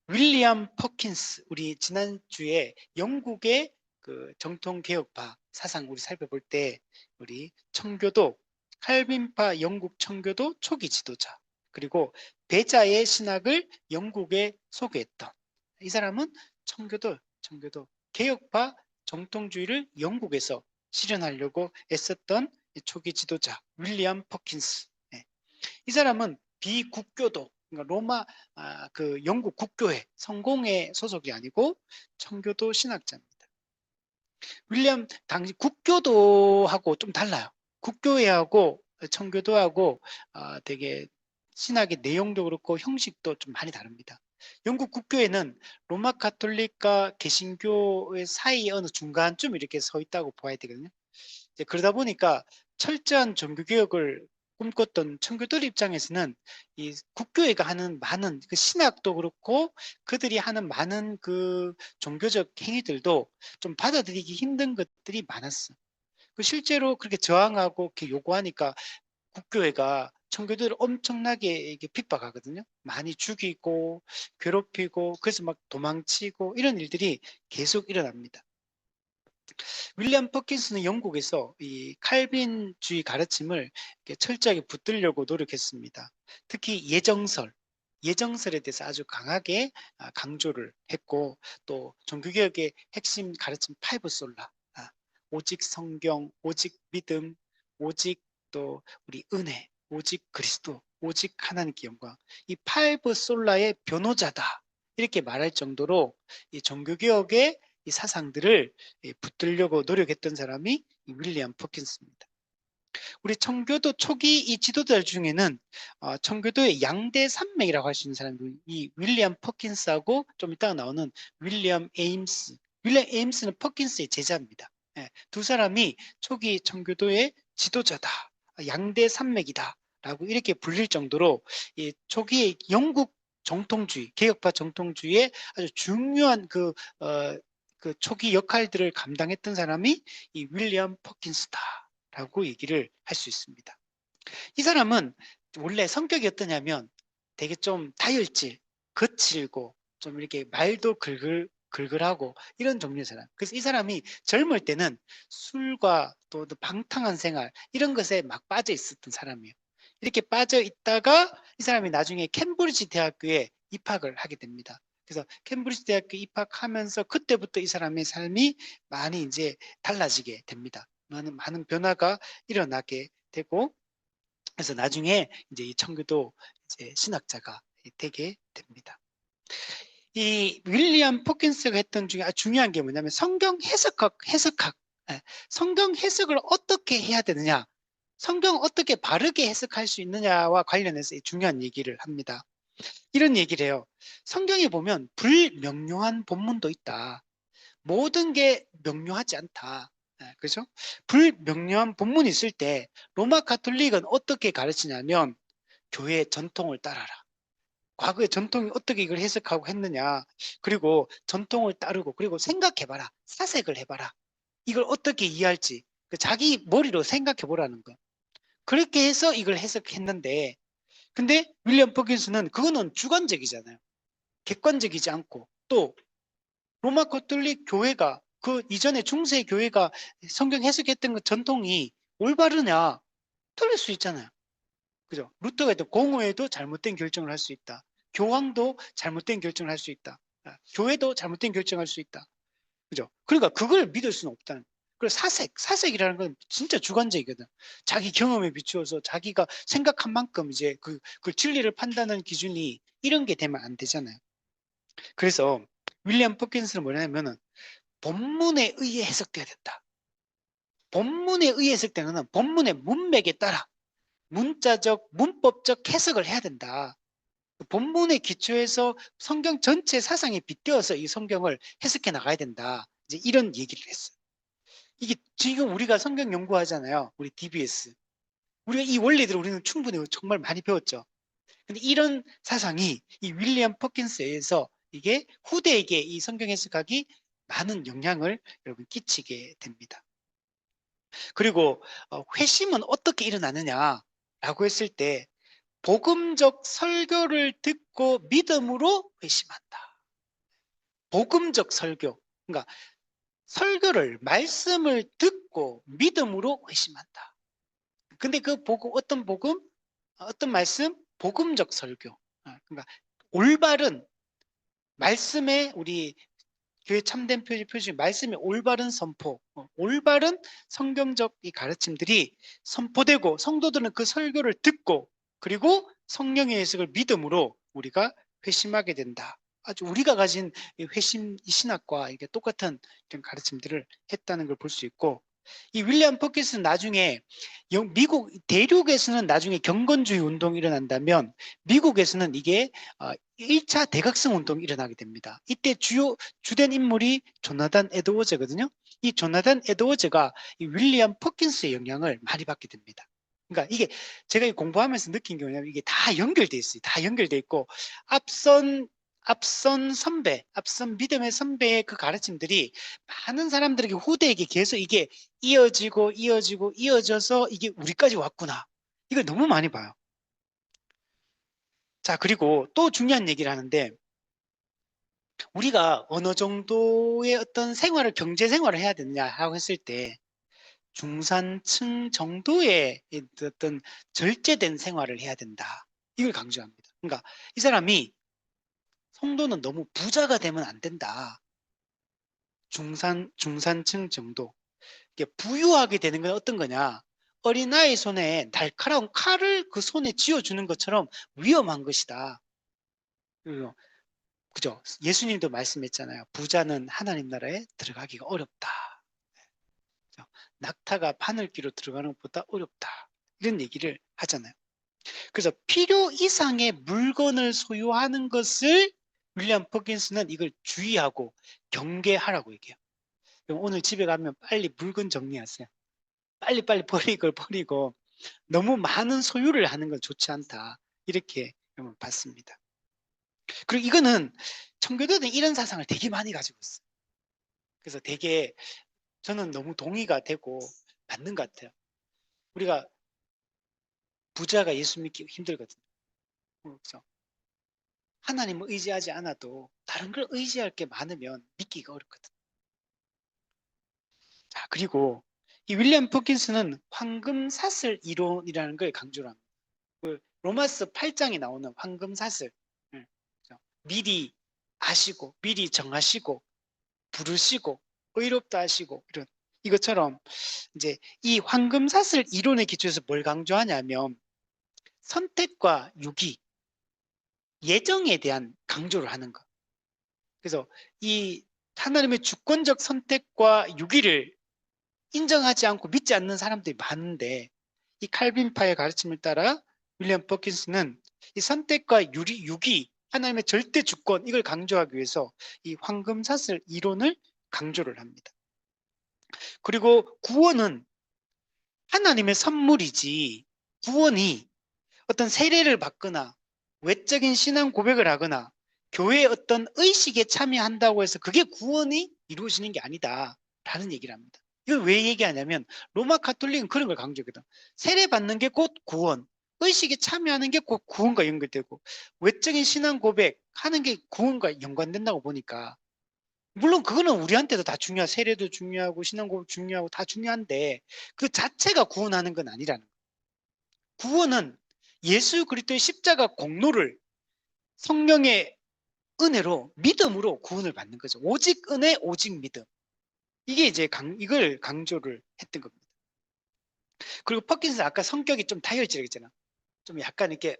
윌리엄 퍼킨스, 우리 지난주에 영국의 그 정통 개혁파 사상 우리 살펴볼 때 우리 청교도 칼빈파 영국 청교도 초기 지도자, 그리고 배자의 신학을 영국에 소개했던 이 사람은 청교도 개혁파 정통주의를 영국에서 실현하려고 애썼던 초기 지도자 윌리엄 퍼킨스. 이 사람은 비국교도, 그러니까 그 영국 국교회 성공회 소속이 아니고 청교도 신학자입니다. 윌리엄 당시 국교도하고 좀 달라요. 국교회하고 청교도하고 되게 신학의 내용도 그렇고 형식도 좀 많이 다릅니다. 영국 국교회는 로마 가톨릭과 개신교의 사이 어느 중간쯤 이렇게 서 있다고 봐야 되거든요. 그러다 보니까 철저한 종교개혁을 꿈꿨던 청교도들 입장에서는 이 국교회가 하는 많은 그 신학도 그렇고 그들이 하는 많은 그 종교적 행위들도 좀 받아들이기 힘든 것들이 많았어. 실제로 그렇게 저항하고 이렇게 요구하니까 국교회가 청교도를 엄청나게 이게 핍박하거든요. 많이 죽이고 괴롭히고 그래서 막 도망치고 이런 일들이 계속 일어납니다. 윌리엄 퍼킨스는 영국에서 이 칼빈주의 가르침을 철저하게 붙들려고 노력했습니다. 특히 예정설에 대해서 아주 강하게 강조를 했고 또 종교개혁의 핵심 가르침 파이브 솔라, 오직 성경, 오직 믿음, 오직 또 우리 은혜, 오직 그리스도, 오직 하나님께 영광, 이 파이브 솔라의 변호자다 이렇게 말할 정도로 이 종교개혁의 이 사상들을 붙들려고 노력했던 사람이 윌리엄 퍼킨스입니다. 우리 청교도 초기 이 지도자들 중에는 청교도의 양대 산맥이라고 할 수 있는 사람이 이 윌리엄 퍼킨스하고 좀 이따가 나오는 윌리엄 에임스. 윌리엄 에임스는 퍼킨스의 제자입니다. 두 사람이 초기 청교도의 지도자다, 양대 산맥이다 정통주의자라고 이렇게 불릴 정도로 이 초기의 영국 정통주의, 개혁파 정통주의의 아주 중요한 그 초기 역할들을 감당했던 사람이 이 윌리엄 퍼킨스다라고 얘기를 할 수 있습니다. 이 사람은 원래 성격이 어떠냐면 되게 좀 다혈질, 거칠고 좀 이렇게 말도 글글하고 이런 종류의 사람. 그래서 이 사람이 젊을 때는 술과 또 방탕한 생활 이런 것에 막 빠져 있었던 사람이에요. 이렇게 빠져 있다가 이 사람이 나중에 캠브리지 대학교에 입학을 하게 됩니다. 그래서 캠브리지 대학교 입학하면서 그때부터 이 사람의 삶이 많이 이제 달라지게 됩니다. 많은 변화가 일어나게 되고, 그래서 나중에 이제 이 청교도 이제 신학자가 되게 됩니다. 이 윌리엄 포킨스가 했던 중에 아주 중요한 게 뭐냐면 성경 해석학, 성경 해석을 어떻게 해야 되느냐, 성경 어떻게 바르게 해석할 수 있느냐와 관련해서 중요한 얘기를 합니다. 이런 얘기를 해요. 성경에 보면 불명료한 본문도 있다. 모든 게 명료하지 않다. 그죠? 불명료한 본문이 있을 때 로마 가톨릭은 어떻게 가르치냐면 교회의 전통을 따라라. 과거의 전통이 어떻게 이걸 해석하고 했느냐. 그리고 전통을 따르고, 그리고 생각해봐라. 사색을 해봐라. 이걸 어떻게 이해할지 자기 머리로 생각해보라는 거. 그렇게 해서 이걸 해석했는데, 근데 윌리엄 퍼킨스는 그거는 주관적이잖아요. 객관적이지 않고, 또 로마 가톨릭 교회가 그 이전에 중세 교회가 성경 해석했던 그 전통이 올바르냐? 틀릴 수 있잖아요. 그죠? 루터가 했던 공회도 잘못된 결정을 할 수 있다. 교황도 잘못된 결정을 할 수 있다. 교회도 잘못된 결정을 할 수 있다. 그죠? 그러니까 그걸 믿을 수는 없다는. 그리고 사색이라는 건 진짜 주관적이거든. 자기 경험에 비추어서 자기가 생각한 만큼 이제 그 진리를 판단하는 기준이 이런 게 되면 안 되잖아요. 그래서 윌리엄 퍼킨스는 뭐냐면은 본문에 의해 해석돼야 된다. 본문에 의해 해석되는 것은 본문의 문맥에 따라 문자적, 문법적 해석을 해야 된다. 본문의 기초에서 성경 전체 사상에 빗대어서 이 성경을 해석해 나가야 된다. 이제 이런 얘기를 했어요. 이게 지금 우리가 성경 연구하잖아요. 우리 DBS. 우리가 이 원리들을 우리는 충분히 정말 많이 배웠죠. 근데 이런 사상이 이 윌리엄 퍼킨스에 의해서 이게 후대에게 이 성경 해석학이 많은 영향을 여러분 끼치게 됩니다. 그리고 회심은 어떻게 일어나느냐라고 했을 때 복음적 설교를 듣고 믿음으로 회심한다. 복음적 설교. 그러니까 설교를, 말씀을 듣고 믿음으로 회심한다. 근데 그 복음, 어떤 복음? 어떤 말씀? 복음적 설교. 그러니까 올바른 말씀에 우리 교회 참된 표지 말씀의 올바른 선포, 올바른 성경적 이 가르침들이 선포되고 성도들은 그 설교를 듣고 그리고 성령의 해석을 믿음으로 우리가 회심하게 된다. 아주 우리가 가진 회심 신학과 이게 똑같은 이런 가르침들을 했다는 걸 볼 수 있고, 이 윌리엄 퍼킨스는 나중에 미국 대륙에서는 나중에 경건주의 운동이 일어난다면 미국에서는 이게 1차 대각성 운동이 일어나게 됩니다. 이때 주된 인물이 조나단 에드워즈거든요. 이 조나단 에드워즈가 이 윌리엄 퍼킨스의 영향을 많이 받게 됩니다. 그러니까 이게 제가 공부하면서 느낀 게 뭐냐면 이게 다 연결돼 있어요. 다 연결돼 있고 앞선 믿음의 선배의 그 가르침들이 많은 사람들에게 후대에게 계속 이게 이어져서 이게 우리까지 왔구나. 이걸 너무 많이 봐요. 자, 그리고 또 중요한 얘기를 하는데, 우리가 어느 정도의 어떤 경제 생활을 해야 되느냐라고 했을 때 중산층 정도의 어떤 절제된 생활을 해야 된다. 이걸 강조합니다. 그러니까 이 사람이 성도는 너무 부자가 되면 안 된다. 중산층 정도. 이게 부유하게 되는 건 어떤 거냐? 어린아이 손에 날카로운 칼을 그 손에 쥐어주는 것처럼 위험한 것이다. 그죠? 예수님도 말씀했잖아요. 부자는 하나님 나라에 들어가기가 어렵다. 그죠? 낙타가 바늘귀로 들어가는 것보다 어렵다. 이런 얘기를 하잖아요. 그래서 필요 이상의 물건을 소유하는 것을 윌리엄 퍼킨스는 이걸 주의하고 경계하라고 얘기해요. 오늘 집에 가면 빨리 물건 정리하세요. 빨리 버릴 걸 버리고 너무 많은 소유를 하는 건 좋지 않다. 이렇게 봤습니다. 그리고 이거는 청교도는 이런 사상을 되게 많이 가지고 있어요. 그래서 되게 저는 너무 동의가 되고 맞는 것 같아요. 우리가 부자가 예수 믿기 힘들거든요. 그렇죠? 하나님을 의지하지 않아도 다른 걸 의지할 게 많으면 믿기가 어렵거든요. 자, 그리고 이 윌리엄 퍼킨스는 황금사슬 이론이라는 걸 강조를 합니다. 그 로마서 8장에 나오는 황금사슬. 그렇죠? 미리 아시고 미리 정하시고 부르시고 의롭다 하시고 이런 이것처럼 이제 이 황금사슬 이론에 기초해서 뭘 강조하냐면 선택과 유기, 예정에 대한 강조를 하는 것. 그래서 이 하나님의 주권적 선택과 유기를 인정하지 않고 믿지 않는 사람들이 많은데 이 칼빈파의 가르침을 따라 윌리엄 퍼킨스는 이 선택과 유기, 하나님의 절대 주권 이걸 강조하기 위해서 이 황금사슬 이론을 강조를 합니다. 그리고 구원은 하나님의 선물이지 구원이 어떤 세례를 받거나 외적인 신앙 고백을 하거나 교회의 어떤 의식에 참여한다고 해서 그게 구원이 이루어지는 게 아니다 라는 얘기를 합니다. 이걸 왜 얘기하냐면 로마 가톨릭은 그런 걸 강조하거든. 세례 받는 게 곧 구원, 의식에 참여하는 게 곧 구원과 연결되고 외적인 신앙 고백하는 게 구원과 연관된다고 보니까 물론 그거는 우리한테도 다 중요하고 세례도 중요하고 신앙 고백 중요하고 다 중요한데 그 자체가 구원하는 건 아니라는 거예요. 구원은 예수 그리스도의 십자가 공로를 성령의 은혜로 믿음으로 구원을 받는 거죠. 오직 은혜, 오직 믿음. 이게 이제 이걸 강조를 했던 겁니다. 그리고 퍼킨스 아까 성격이 좀 다혈질이잖아. 좀 약간 이렇게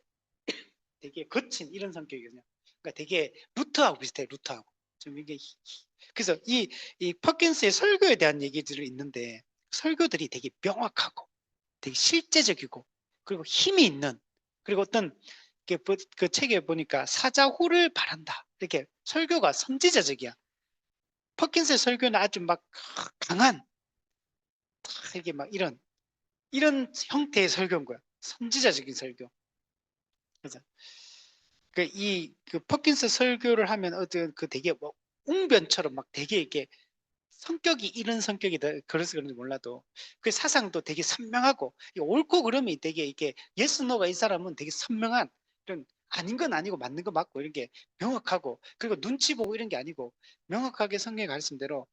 되게 거친 이런 성격이거든요. 그러니까 되게 루터하고 비슷해. 루터하고. 좀 이게 그래서 이 퍼킨스의 설교에 대한 얘기들이 있는데 설교들이 되게 명확하고 되게 실제적이고 그리고 힘이 있는 그리고 어떤 그 책에 보니까 사자후를 바란다 이렇게 설교가 선지자적이야. 퍼킨스의 설교는 아주 막 강한 이게 막 이런 형태의 설교인 거야. 선지자적인 설교. 그래서 그 퍼킨스 설교를 하면 어떤 그 되게 뭐 웅변처럼 막 되게 이렇게 성격이 이런 성격이다. 그래서 그런지 몰라도 그 사상도 되게 선명하고 옳고 그름이 되게 이게 예스 노가 이 사람은 되게 선명한 이런 아닌 건 아니고 맞는 건 맞고 이런 게 명확하고 그리고 눈치 보고 이런 게 아니고 명확하게 성경의 가르침대로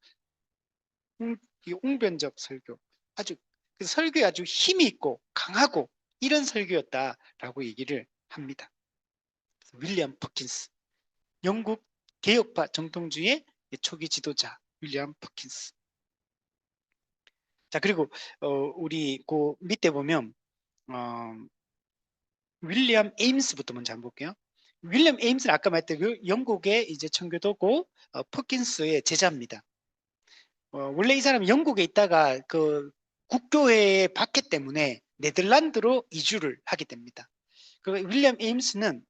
이 웅변적 설교 아주 그 설교에 아주 힘이 있고 강하고 이런 설교였다라고 얘기를 합니다. 윌리엄 퍼킨스 영국 개혁파 정통주의의 초기 지도자 윌리엄 퍼킨스. 자, 그리고 우리 그 밑에 보면 윌리엄 에임스부터 먼저 한번 볼게요. 윌리엄 에임스는 아까 말했던 영국의 이제 청교도고 퍼킨스의 제자입니다. 원래 이 사람이 영국에 있다가 그 국교회에 받기 때문에 네덜란드로 이주를 하게 됩니다. 그리고 윌리엄 에임스는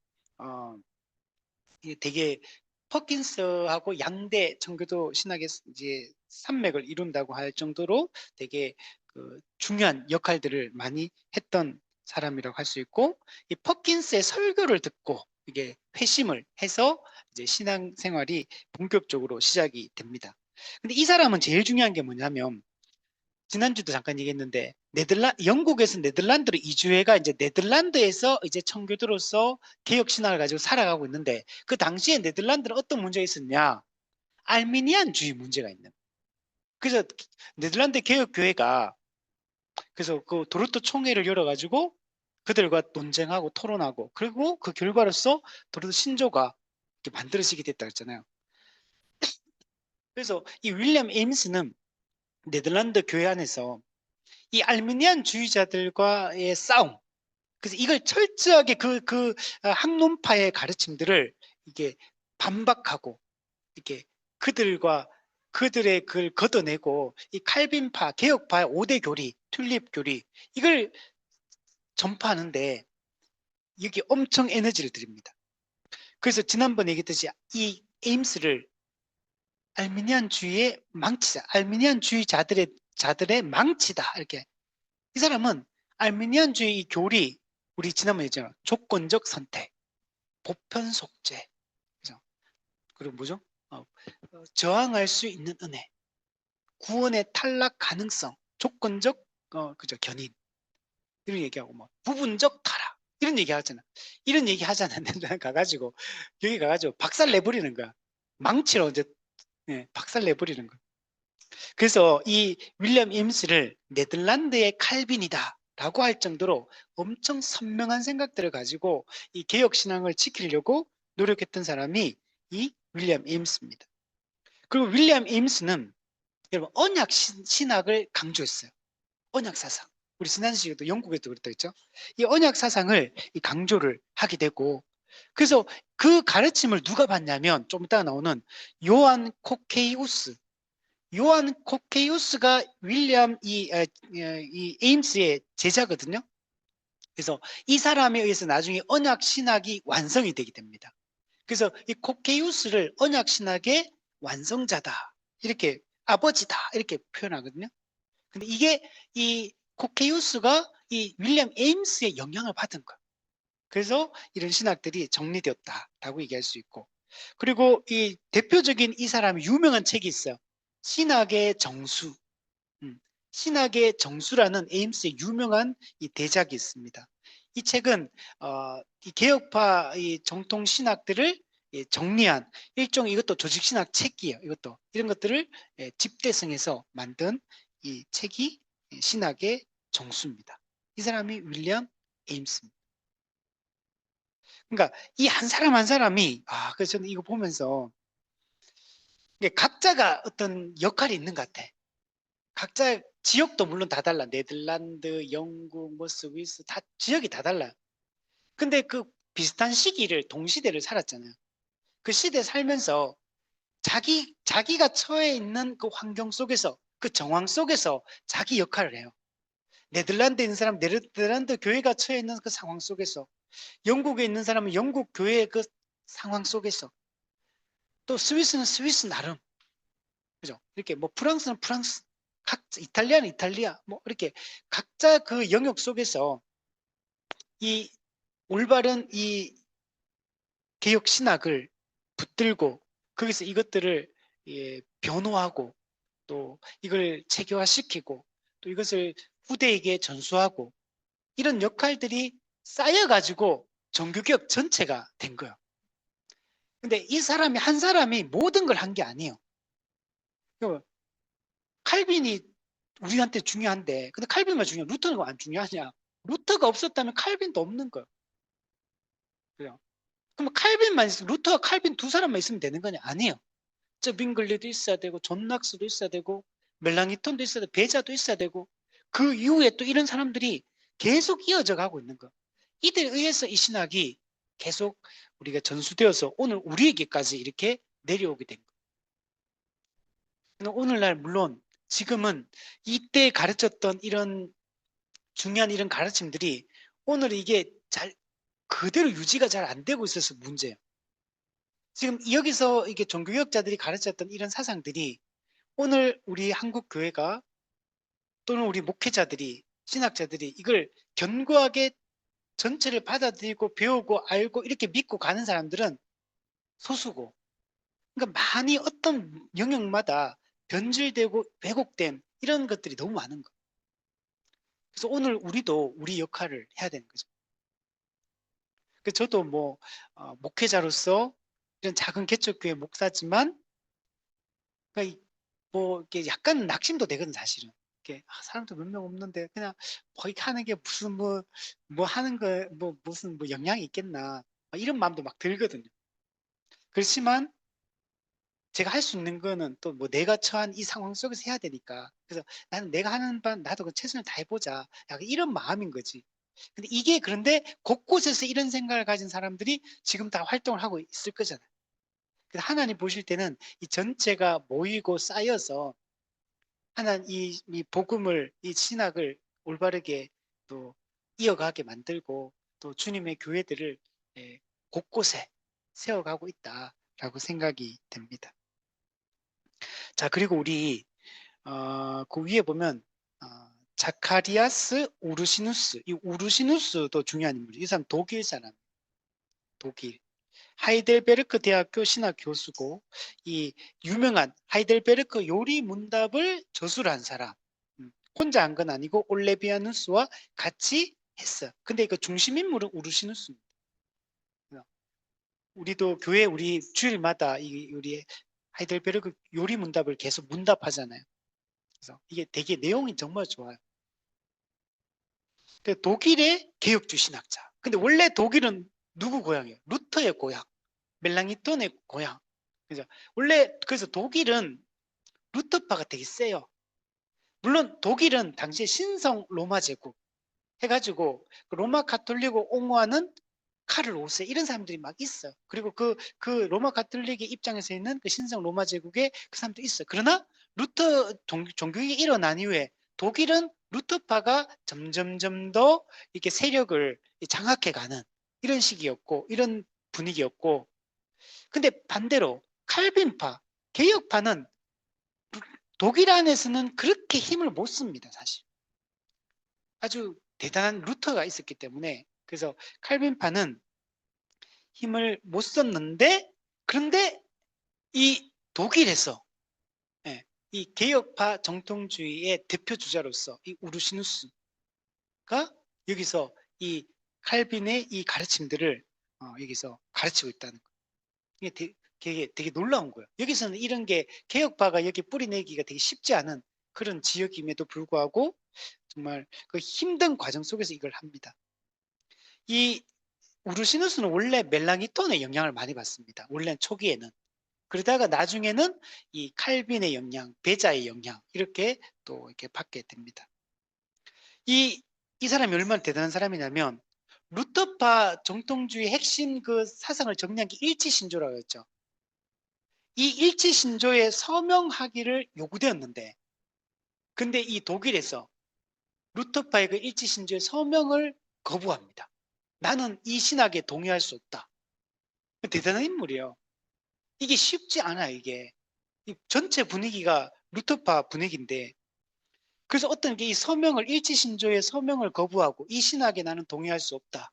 되게 퍼킨스하고 양대 청교도 신학의 이제 산맥을 이룬다고 할 정도로 되게 그 중요한 역할들을 많이 했던 사람이라고 할 수 있고 이 퍼킨스의 설교를 듣고 이게 회심을 해서 이제 신앙 생활이 본격적으로 시작이 됩니다. 근데 이 사람은 제일 중요한 게 뭐냐면 지난주도 잠깐 얘기했는데 영국에서 네덜란드로 이주해가 이제 네덜란드에서 이제 청교도로서 개혁 신학을 가지고 살아가고 있는데 그 당시에 네덜란드는 어떤 문제가 있었냐? 알미니안주의 문제가 있는. 그래서 네덜란드 개혁 교회가 그래서 그 도르트 총회를 열어가지고 그들과 논쟁하고 토론하고 그리고 그 결과로서 도르트 신조가 만들어지게 됐다 했잖아요. 그래서 이 윌리엄 에임스는 네덜란드 교회 안에서 이 알미니안 주의자들과의 싸움. 그래서 이걸 철저하게 그 학론파의 가르침들을 이게 반박하고 이렇게 그들의 그걸 걷어내고 이 칼빈파, 개혁파의 5대 교리, 튤립 교리 이걸 전파하는데 이게 엄청 에너지를 들입니다. 그래서 지난번에 얘기했듯이 이 에임스를 알미니안주의의 망치자, 알미니안주의자들의 망치다 이렇게 이 사람은 알미니안주의 이 교리, 우리 지난번에 했잖아. 조건적 선택, 보편 속죄, 그죠? 그리고 뭐죠? 저항할 수 있는 은혜, 구원의 탈락 가능성, 조건적 그죠? 견인, 이런 얘기하고 뭐 부분적 타락 이런 얘기 하잖아. 이런 얘기 하잖아. 가가지고 여기 가가지고 박살 내버리는 거야. 망치로 이제 박살 내버리는 거야. 그래서 이 윌리엄 임스를 네덜란드의 칼빈이다 라고 할 정도로 엄청 선명한 생각들을 가지고 이 개혁신앙을 지키려고 노력했던 사람이 이 윌리엄 임스입니다. 그리고 윌리엄 임스는 여러분 언약 신학을 강조했어요. 언약 사상. 우리 지난 시간에도 영국에도 그랬다 했죠. 이 언약 사상을 강조를 하게 되고, 그래서 그 가르침을 누가 받냐면 좀 이따가 나오는 요한 코케이우스. 요한 코케이우스가 윌리엄 이 에임스의 제자거든요. 그래서 이 사람에 의해서 나중에 언약 신학이 완성이 되게 됩니다. 그래서 이 코케이우스를 언약 신학의 완성자다, 이렇게 아버지다 이렇게 표현하거든요. 근데 이게 이 코케이우스가 이 윌리엄 에임스의 영향을 받은 거예요. 그래서 이런 신학들이 정리되었다라고 얘기할 수 있고, 그리고 이 대표적인 이 사람의 유명한 책이 있어요. 신학의 정수. 신학의 정수라는 에임스의 유명한 이 대작이 있습니다. 이 책은 이 개혁파 이 정통 신학들을 정리한 일종, 이것도 조직 신학 책이에요. 이것도 이런 것들을 집대성해서 만든 이 책이 신학의 정수입니다. 이 사람이 윌리엄 에임스입니다. 그러니까 이 한 사람 한 사람이 그래서 저는 이거 보면서 각자가 어떤 역할이 있는 것 같아. 각자 지역도 물론 다 달라. 네덜란드, 영국, 뭐 스위스 다 지역이 다 달라요. 근데 그 비슷한 시기를 동시대를 살았잖아요. 그 시대 살면서 자기가 처해 있는 그 환경 속에서, 그 정황 속에서 자기 역할을 해요. 네덜란드에 있는 사람은 네덜란드 교회가 처해 있는 그 상황 속에서, 영국에 있는 사람은 영국 교회의 그 상황 속에서, 또 스위스는 스위스 나름, 그죠? 이렇게 뭐 프랑스는 프랑스, 이탈리아는 이탈리아, 뭐 이렇게 각자 그 영역 속에서 이 올바른 이 개혁 신학을 붙들고 거기서 이것들을 변호하고 또 이걸 체계화시키고 또 이것을 후대에게 전수하고, 이런 역할들이 쌓여가지고 종교개혁 전체가 된 거예요. 근데 이 사람이 한 사람이 모든 걸 한 게 아니에요. 칼빈이 우리한테 중요한데, 근데 칼빈만 중요해. 루터는 안 중요하냐? 루터가 없었다면 칼빈도 없는 거예요. 그래요. 그럼 칼빈만 있으면, 루터와 칼빈 두 사람만 있으면 되는 거냐? 아니에요. 저 빙글리도 있어야 되고, 존 낙스도 있어야 되고, 멜랑이톤도 있어야 되고, 베자도 있어야 되고, 그 이후에 또 이런 사람들이 계속 이어져 가고 있는 거. 이들에 의해서 이 신학이 계속 우리가 전수되어서 오늘 우리에게까지 이렇게 내려오게 된 거. 오늘날 물론 지금은 이때 가르쳤던 이런 중요한 이런 가르침들이 오늘 이게 잘 그대로 유지가 잘 안 되고 있어서 문제예요. 지금 여기서 이게 종교개혁자들이 가르쳤던 이런 사상들이 오늘 우리 한국 교회가 또는 우리 목회자들이, 신학자들이 이걸 견고하게 전체를 받아들이고 배우고 알고 이렇게 믿고 가는 사람들은 소수고, 그러니까 많이 어떤 영역마다 변질되고 왜곡된 이런 것들이 너무 많은 거예요. 그래서 오늘 우리도 우리 역할을 해야 되는 거죠. 저도 뭐 목회자로서 이런 작은 개척교회 목사지만, 그러니까 뭐 이렇게 약간 낙심도 되거든 사실은. 이렇게 사람도 몇 명 없는데 그냥 거기 하는 게 무슨 뭐 하는 거 뭐 무슨 뭐 영향이 있겠나, 이런 마음도 막 들거든요. 그렇지만 제가 할 수 있는 거는 또 뭐 내가 처한 이 상황 속에서 해야 되니까, 그래서 나는 내가 하는 반 나도 그 최선을 다해보자, 약간 이런 마음인 거지. 근데 이게 그런데 곳곳에서 이런 생각을 가진 사람들이 지금 다 활동을 하고 있을 거잖아요. 그래서 하나님 보실 때는 이 전체가 모이고 쌓여서 하나님 이 복음을, 이 신학을 올바르게 또 이어가게 만들고 또 주님의 교회들을 곳곳에 세워가고 있다라고 생각이 됩니다. 자, 그리고 우리 그 위에 보면 자카리아스 우르시누스. 이 우르시누스도 중요한 인물이에요. 이 사람 독일 사람. 독일. 하이델베르크 대학교 신학 교수고 이 유명한 하이델베르크 요리 문답을 저술을 한 사람. 혼자 한 건 아니고 올레비아누스와 같이 했어. 근데 그 중심 인물은 우르시누스입니다. 우리도 교회 우리 주일마다 우리 하이델베르크 요리 문답을 계속 문답하잖아요. 그래서 이게 되게 내용이 정말 좋아요. 독일의 개혁주 신학자. 근데 원래 독일은 누구 고향이에요? 루터의 고향, 멜랑이톤의 고향. 그죠? 원래 그래서 독일은 루터파가 되게 세요. 물론 독일은 당시에 신성 로마 제국 해가지고 로마 가톨릭을 옹호하는 카를 5세 이런 사람들이 막 있어요. 그리고 그 로마 가톨릭의 입장에서 있는 그 신성 로마 제국에 그 사람도 있어요. 그러나 루터 종교가 일어난 이후에 독일은 루터파가 점점점 더 이렇게 세력을 장악해가는 이런 시기였고 이런 분위기였고, 근데 반대로 칼빈파, 개혁파는 독일 안에서는 그렇게 힘을 못 씁니다. 사실 아주 대단한 루터가 있었기 때문에. 그래서 칼빈파는 힘을 못 썼는데, 그런데 이 독일에서 이 개혁파 정통주의의 대표 주자로서 이 우르시누스가 여기서 이 칼빈의 이 가르침들을 여기서 가르치고 있다는 거예요. 이게 되게 놀라운 거예요. 여기서는 이런 게 개혁파가 여기 뿌리내기가 되게 쉽지 않은 그런 지역임에도 불구하고 정말 그 힘든 과정 속에서 이걸 합니다. 이 우르시누스는 원래 멜랑이톤의 영향을 많이 받습니다. 원래 초기에는. 그러다가 나중에는 이 칼빈의 영향, 베자의 영향 이렇게 또 이렇게 받게 됩니다. 이 사람이 얼마나 대단한 사람이냐면 루터파 정통주의 핵심 그 사상을 정리한 게 일치신조라고 했죠. 이 일치신조에 서명하기를 요구되었는데, 근데 이 독일에서 루터파의 그 일치신조에 서명을 거부합니다. 나는 이 신학에 동의할 수 없다. 대단한 인물이에요. 이게 쉽지 않아요. 이게 전체 분위기가 루터파 분위기인데, 그래서 어떤 게 이 서명을 일치신조의 서명을 거부하고 이 신학에 나는 동의할 수 없다.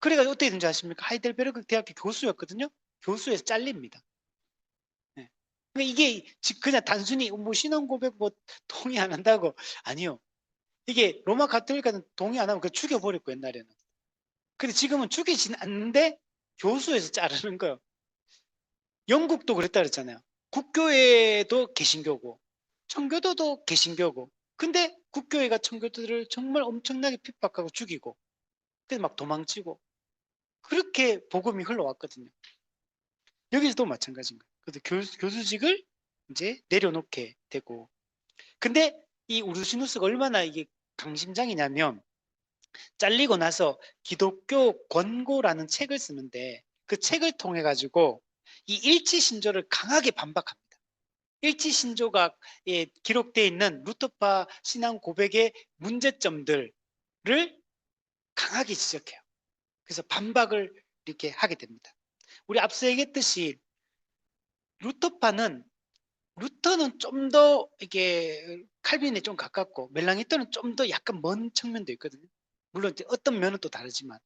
그래가지고 어떻게 된지 아십니까? 하이델베르크 대학교 교수였거든요. 교수에서 잘립니다. 네. 그러니까 이게 그냥 단순히 뭐 신앙 고백 뭐 동의 안 한다고, 아니요. 이게 로마 가톨릭은 동의 안 하면 그 죽여버렸고 옛날에는. 근데 지금은 죽이진 않는데 교수에서 자르는 거예요. 영국도 그랬다 그랬잖아요. 국교회도 개신교고 청교도도 개신교고, 근데 국교회가 청교도들을 정말 엄청나게 핍박하고 죽이고, 근데 막 도망치고 그렇게 복음이 흘러왔거든요. 여기서도 마찬가지인 거예요. 그래서 교수직을 이제 내려놓게 되고, 근데 이 우르시누스가 얼마나 이게 강심장이냐면 잘리고 나서 기독교 권고라는 책을 쓰는데 그 책을 통해 가지고 이 일치신조를 강하게 반박합니다. 일치신조가 기록되어 있는 루터파 신앙 고백의 문제점들을 강하게 지적해요. 그래서 반박을 이렇게 하게 됩니다. 우리 앞서 얘기했듯이 루터는 좀 더 이게 칼빈에 좀 가깝고 멜랑이토는 좀 더 약간 먼 측면도 있거든요. 물론 어떤 면은 또 다르지만.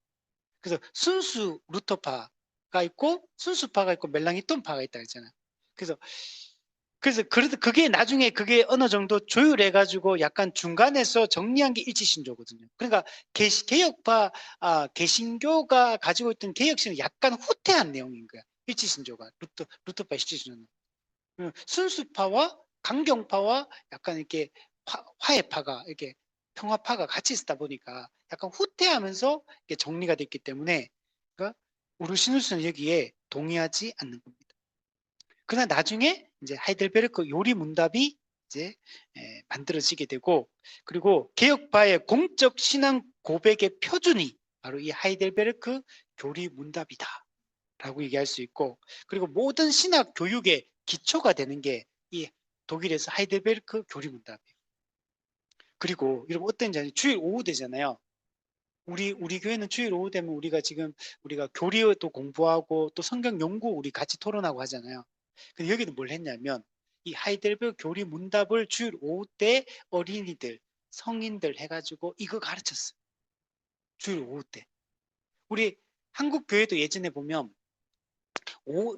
그래서 순수 루터파가 있고 순수파가 있고 멜랑이톤파가 있다 했잖아요. 그래서 그게 나중에 그게 어느 정도 조율해가지고 약간 중간에서 정리한 게 일치신조거든요. 그러니까 개혁파, 개신교가 가지고 있던 개혁신은 약간 후퇴한 내용인 거야. 일치신조가 루터파 일치신조는 순수파와 강경파와 약간 이렇게 화해파가 이렇게 평화파가 같이 있다 보니까 약간 후퇴하면서 이게 정리가 됐기 때문에, 그러니까 우르시누스는 여기에 동의하지 않는 겁니다. 그러나 나중에 이제 하이델베르크 요리 문답이 이제 만들어지게 되고, 그리고 개혁파의 공적 신앙 고백의 표준이 바로 이 하이델베르크 교리 문답이다라고 얘기할 수 있고, 그리고 모든 신학 교육의 기초가 되는 게 이 독일에서 하이델베르크 교리 문답이에요. 그리고 여러분 어떤지 주일 오후 되잖아요. 우리 교회는 주일 오후 되면 우리가 교리도 공부하고 또 성경 연구 우리 같이 토론하고 하잖아요. 근데 여기는 뭘 했냐면 이 하이델베르크 교리 문답을 주일 오후 때 어린이들 성인들 해가지고 이거 가르쳤어요. 주일 오후 때. 우리 한국 교회도 예전에 보면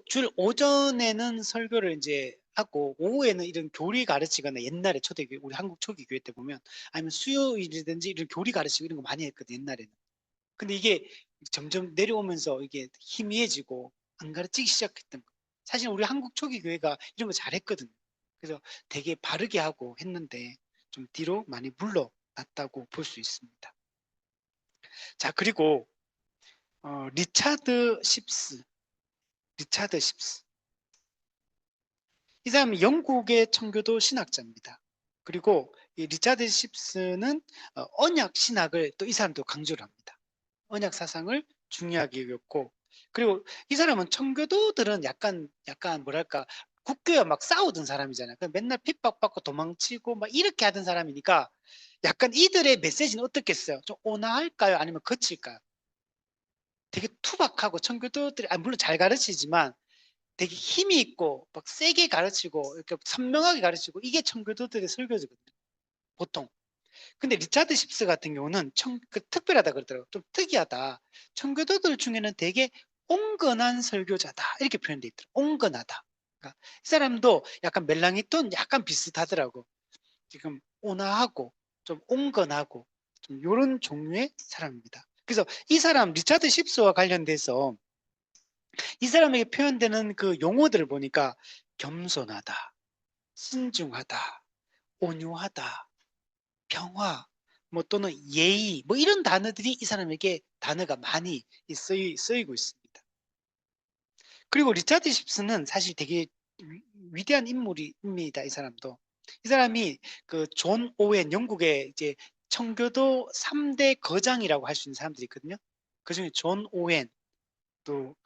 주일 오전에는 설교를 이제 하고 오후에는 이런 교리 가르치거나 옛날에 초대교회 우리 한국 초기 교회 때 보면 아니면 수요일이든지 이런 교리 가르치고 이런 거 많이 했거든 옛날에는. 근데 이게 점점 내려오면서 이게 희미해지고 안 가르치기 시작했던 거. 사실 우리 한국 초기 교회가 이런 거 잘했거든요. 그래서 되게 바르게 하고 했는데 좀 뒤로 많이 물러났다고 볼 수 있습니다. 자, 그리고 리차드 십스. 이 사람은 영국의 청교도 신학자입니다. 그리고 이 리차드 십스는 언약 신학을 또 이 사람도 강조를 합니다. 언약 사상을 중요하게 여겼고, 그리고 이 사람은 청교도들은 약간 뭐랄까 국교와 막 싸우던 사람이잖아요. 맨날 핍박받고 도망치고 막 이렇게 하던 사람이니까 약간 이들의 메시지는 어떻겠어요? 좀 온화할까요? 아니면 거칠까요? 되게 투박하고 청교도들이 물론 잘 가르치지만 되게 힘이 있고 막 세게 가르치고 이렇게 선명하게 가르치고 이게 청교도들의 설교거든요. 보통. 근데 리차드 십스 같은 경우는 특별하다 그러더라고요. 좀 특이하다. 청교도들 중에는 되게 온건한 설교자다. 이렇게 표현돼 있더라고요. 온건하다. 그러니까 이 사람도 약간 멜랑이톤 약간 비슷하더라고. 지금 온화하고 좀 온건하고 좀 이런 종류의 사람입니다. 그래서 이 사람 리차드 십스와 관련돼서 이 사람에게 표현되는 그 용어들을 보니까 겸손하다, 신중하다, 온유하다, 평화, 뭐 또는 예의, 뭐 이런 단어들이 이 사람에게 단어가 많이 쓰이고 있습니다. 그리고 리차드 십스는 사실 되게 위대한 인물입니다. 이 사람도. 이 사람이 그 존 오웬 영국의 이제 청교도 3대 거장이라고 할 수 있는 사람들이 있거든요. 그 중에 존 오웬, 또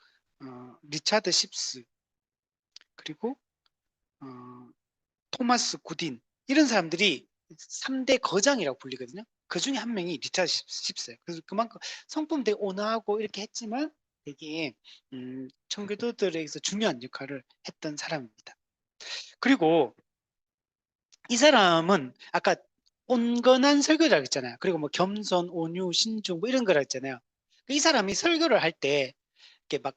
리차드 십스, 그리고 토마스 구딘 이런 사람들이 3대 거장이라고 불리거든요. 그 중에 한 명이 리차드 십스예요. 그래서 그만큼 성품 되게 온화하고 이렇게 했지만 되게 청교도들에게서 중요한 역할을 했던 사람입니다. 그리고 이 사람은 아까 온건한 설교자라고 했잖아요. 그리고 뭐 겸손, 온유, 신중 뭐 이런 거라고 했잖아요. 이 사람이 설교를 할 때 이렇게 막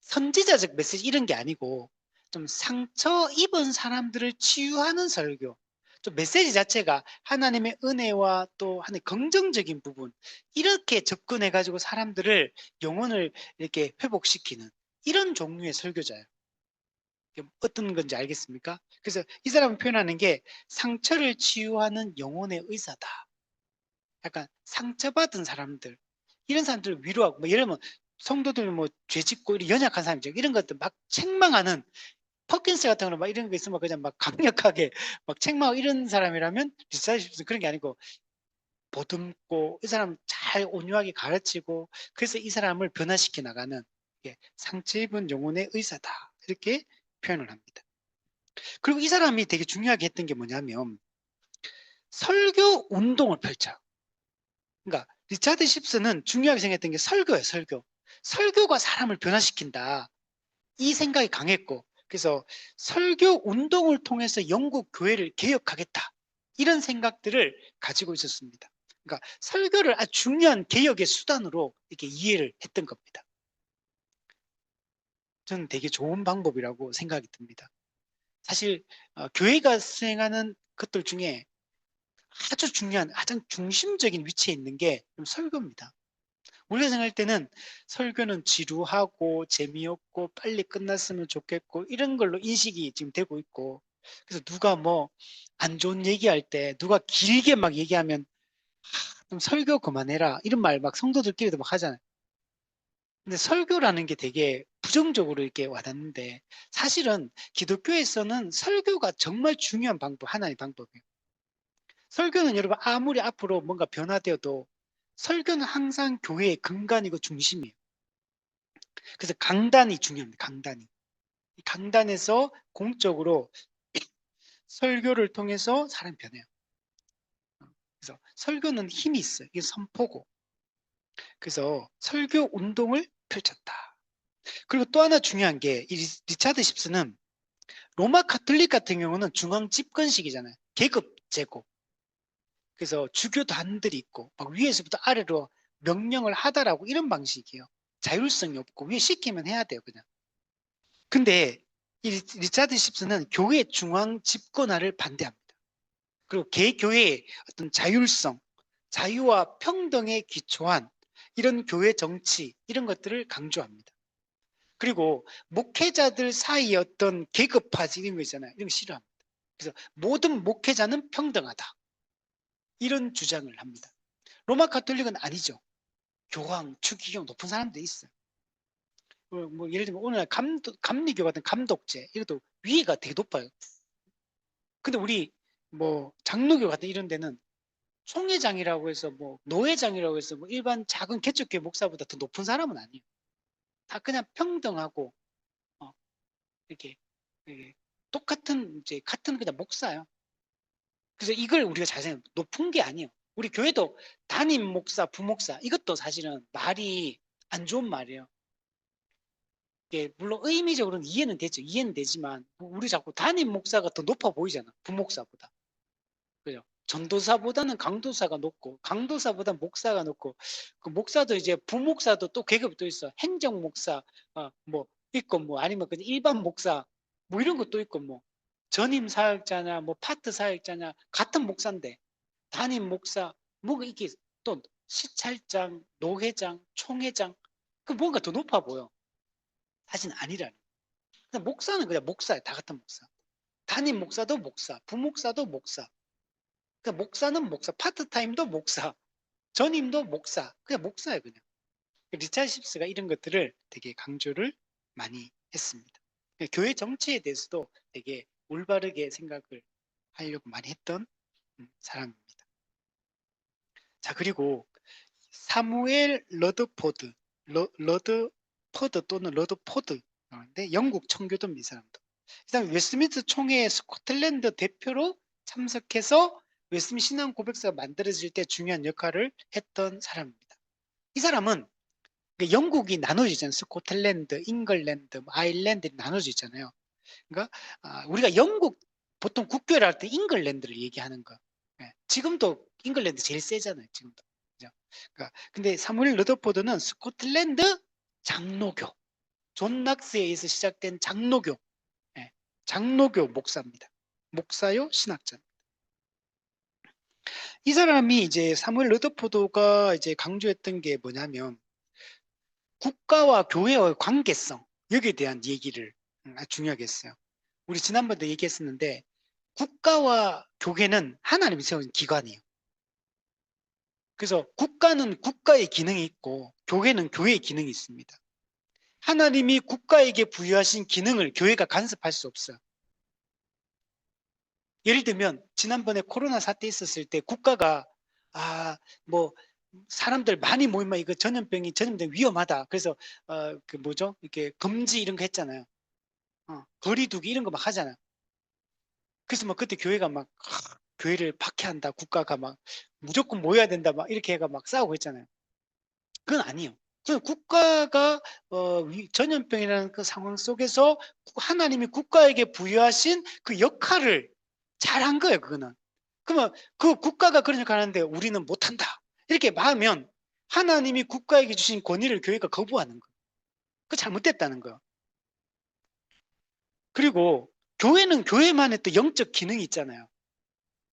선지자적 메시지 이런 게 아니고 좀 상처 입은 사람들을 치유하는 설교. 좀 메시지 자체가 하나님의 은혜와 또 하나의 긍정적인 부분 이렇게 접근해 가지고 사람들을 영혼을 이렇게 회복시키는 이런 종류의 설교자예요. 어떤 건지 알겠습니까? 그래서 이 사람은 표현하는 게 상처를 치유하는 영혼의 의사다. 약간 상처받은 사람들 이런 사람들을 위로하고 뭐 예를 들면 성도들 뭐 죄짓고 이런 연약한 사람이죠. 이런 것들 막 책망하는 퍼킨스 같은 거는 막 이런 거 있으면 그냥 막 강력하게 막 책망하고 이런 사람이라면 리차드 십스는 그런 게 아니고 보듬고 이 사람 잘 온유하게 가르치고 그래서 이 사람을 변화시켜 나가는 상처 입은 영혼의 의사다. 이렇게 표현을 합니다. 그리고 이 사람이 되게 중요하게 했던 게 뭐냐면 설교 운동을 펼쳐요. 그러니까 리차드 십스는 중요하게 생각했던 게 설교예요. 설교가 사람을 변화시킨다. 이 생각이 강했고 그래서 설교 운동을 통해서 영국 교회를 개혁하겠다. 이런 생각들을 가지고 있었습니다. 그러니까 설교를 아주 중요한 개혁의 수단으로 이렇게 이해를 했던 겁니다. 저는 되게 좋은 방법이라고 생각이 듭니다. 사실 교회가 수행하는 것들 중에 아주 중요한 가장 중심적인 위치에 있는 게 설교입니다. 우리가 생각할 때는 설교는 지루하고 재미없고 빨리 끝났으면 좋겠고 이런 걸로 인식이 지금 되고 있고 그래서 누가 뭐 안 좋은 얘기할 때 누가 길게 막 얘기하면 좀 설교 그만해라 이런 말 막 성도들끼리도 막 하잖아요. 근데 설교라는 게 되게 부정적으로 이렇게 와닿는데 사실은 기독교에서는 설교가 정말 중요한 방법, 하나의 방법이에요. 설교는 여러분 아무리 앞으로 뭔가 변화되어도 설교는 항상 교회의 근간이고 중심이에요. 그래서 강단이 중요합니다. 강단이. 강단에서 공적으로 설교를 통해서 사람이 변해요. 그래서 설교는 힘이 있어요. 이게 선포고. 그래서 설교 운동을 펼쳤다. 그리고 또 하나 중요한 게 이 리차드 십스는 로마 카톨릭 같은 경우는 중앙 집권식이잖아요. 계급 제고. 그래서 주교단들이 있고 막 위에서부터 아래로 명령을 하다라고 이런 방식이에요. 자율성이 없고 위에 시키면 해야 돼요, 그냥. 근데 이 리차드 십스는 교회 중앙 집권화를 반대합니다. 그리고 개교회의 어떤 자율성, 자유와 평등에 기초한 이런 교회 정치 이런 것들을 강조합니다. 그리고 목회자들 사이의 어떤 계급화지 이런 거 있잖아요. 이런 거 싫어합니다. 그래서 모든 목회자는 평등하다. 이런 주장을 합니다. 로마 가톨릭은 아니죠. 교황, 추기경 높은 사람들이 있어요. 뭐 예를 들면 오늘날 감리교 같은 감독제 이것도 위가 되게 높아요. 근데 우리 뭐 장로교 같은 이런 데는 총회장이라고 해서 뭐 노회장이라고 해서 뭐 일반 작은 개척교회 목사보다 더 높은 사람은 아니에요. 다 그냥 평등하고 이렇게, 이렇게 똑같은 이제 같은 그냥 목사예요. 그래서 이걸 우리가 잘 생각 높은 게 아니에요. 우리 교회도 담임 목사, 부목사 이것도 사실은 말이 안 좋은 말이에요. 이게 물론 의미적으로는 이해는 되죠. 이해는 되지만 우리 자꾸 담임 목사가 더 높아 보이잖아. 부목사보다. 그죠? 전도사보다는 강도사가 높고 강도사보다 목사가 높고 그 목사도 이제 부목사도 또 계급도 있어. 행정 목사 뭐 있고 뭐 아니면 그냥 일반 목사 뭐 이런 것도 있고 뭐 전임 사역자냐 뭐 파트 사역자냐 같은 목사인데 담임 목사 뭐가 이게 또 시찰장, 노회장, 총회장 그 뭔가 더 높아 보여. 사실은 아니라는. 목사는 그냥 목사야. 다 같은 목사. 담임 목사도 목사, 부목사도 목사. 그러니까 목사는 목사, 파트타임도 목사, 전임도 목사. 그냥 목사예요, 그냥. 리차드 십스가 이런 것들을 되게 강조를 많이 했습니다. 교회 정치에 대해서도 되게 올바르게 생각을 하려고 많이 했던 사람입니다. 자, 그리고 사무엘 러드포드, 러드퍼드 또는 러드포드, 영국 청교도입니다, 이 사람도. 그다음에 웨스트민스터 총회에 스코틀랜드 대표로 참석해서 웨스트민스터 신앙 고백서가 만들어질 때 중요한 역할을 했던 사람입니다. 이 사람은 영국이 나눠지잖아요. 스코틀랜드, 잉글랜드, 아일랜드 나눠져 있잖아요. 그러니까 우리가 영국 보통 국교를 할 때 잉글랜드를 얘기하는 거. 예, 지금도 잉글랜드 제일 세잖아요. 지금도. 그죠? 그러니까 근데 사무엘 러더포드는 스코틀랜드 장로교, 존 낙스에 의해서 시작된 장로교, 예, 장로교 목사입니다. 목사요, 신학자. 이 사람이 이제 사무엘 러더포드가 이제 강조했던 게 뭐냐면 국가와 교회의 관계성 여기에 대한 얘기를 중요하게 했어요. 우리 지난번에 얘기했었는데 국가와 교회는 하나님이 세운 기관이에요. 그래서 국가는 국가의 기능이 있고 교회는 교회의 기능이 있습니다. 하나님이 국가에게 부여하신 기능을 교회가 간섭할 수 없어요. 예를 들면 지난번에 코로나 사태 있었을 때 국가가 뭐 사람들 많이 모이면 이거 전염병이 위험하다. 그래서 그 뭐죠? 이렇게 금지 이런 거 했잖아요. 거리두기 이런 거 막 하잖아요. 그래서 막 그때 교회가 막 교회를 박해한다. 국가가 막 무조건 모여야 된다. 막 이렇게 해가 막 싸우고 했잖아요. 그건 아니에요. 국가가 전염병이라는 그 상황 속에서 하나님이 국가에게 부여하신 그 역할을 잘한 거예요. 그거는. 그러면 그 국가가 그런 역할을 하는데 우리는 못한다. 이렇게 말하면 하나님이 국가에게 주신 권위를 교회가 거부하는 거예요. 그 잘못됐다는 거예요. 그리고 교회는 교회만의 또 영적 기능이 있잖아요.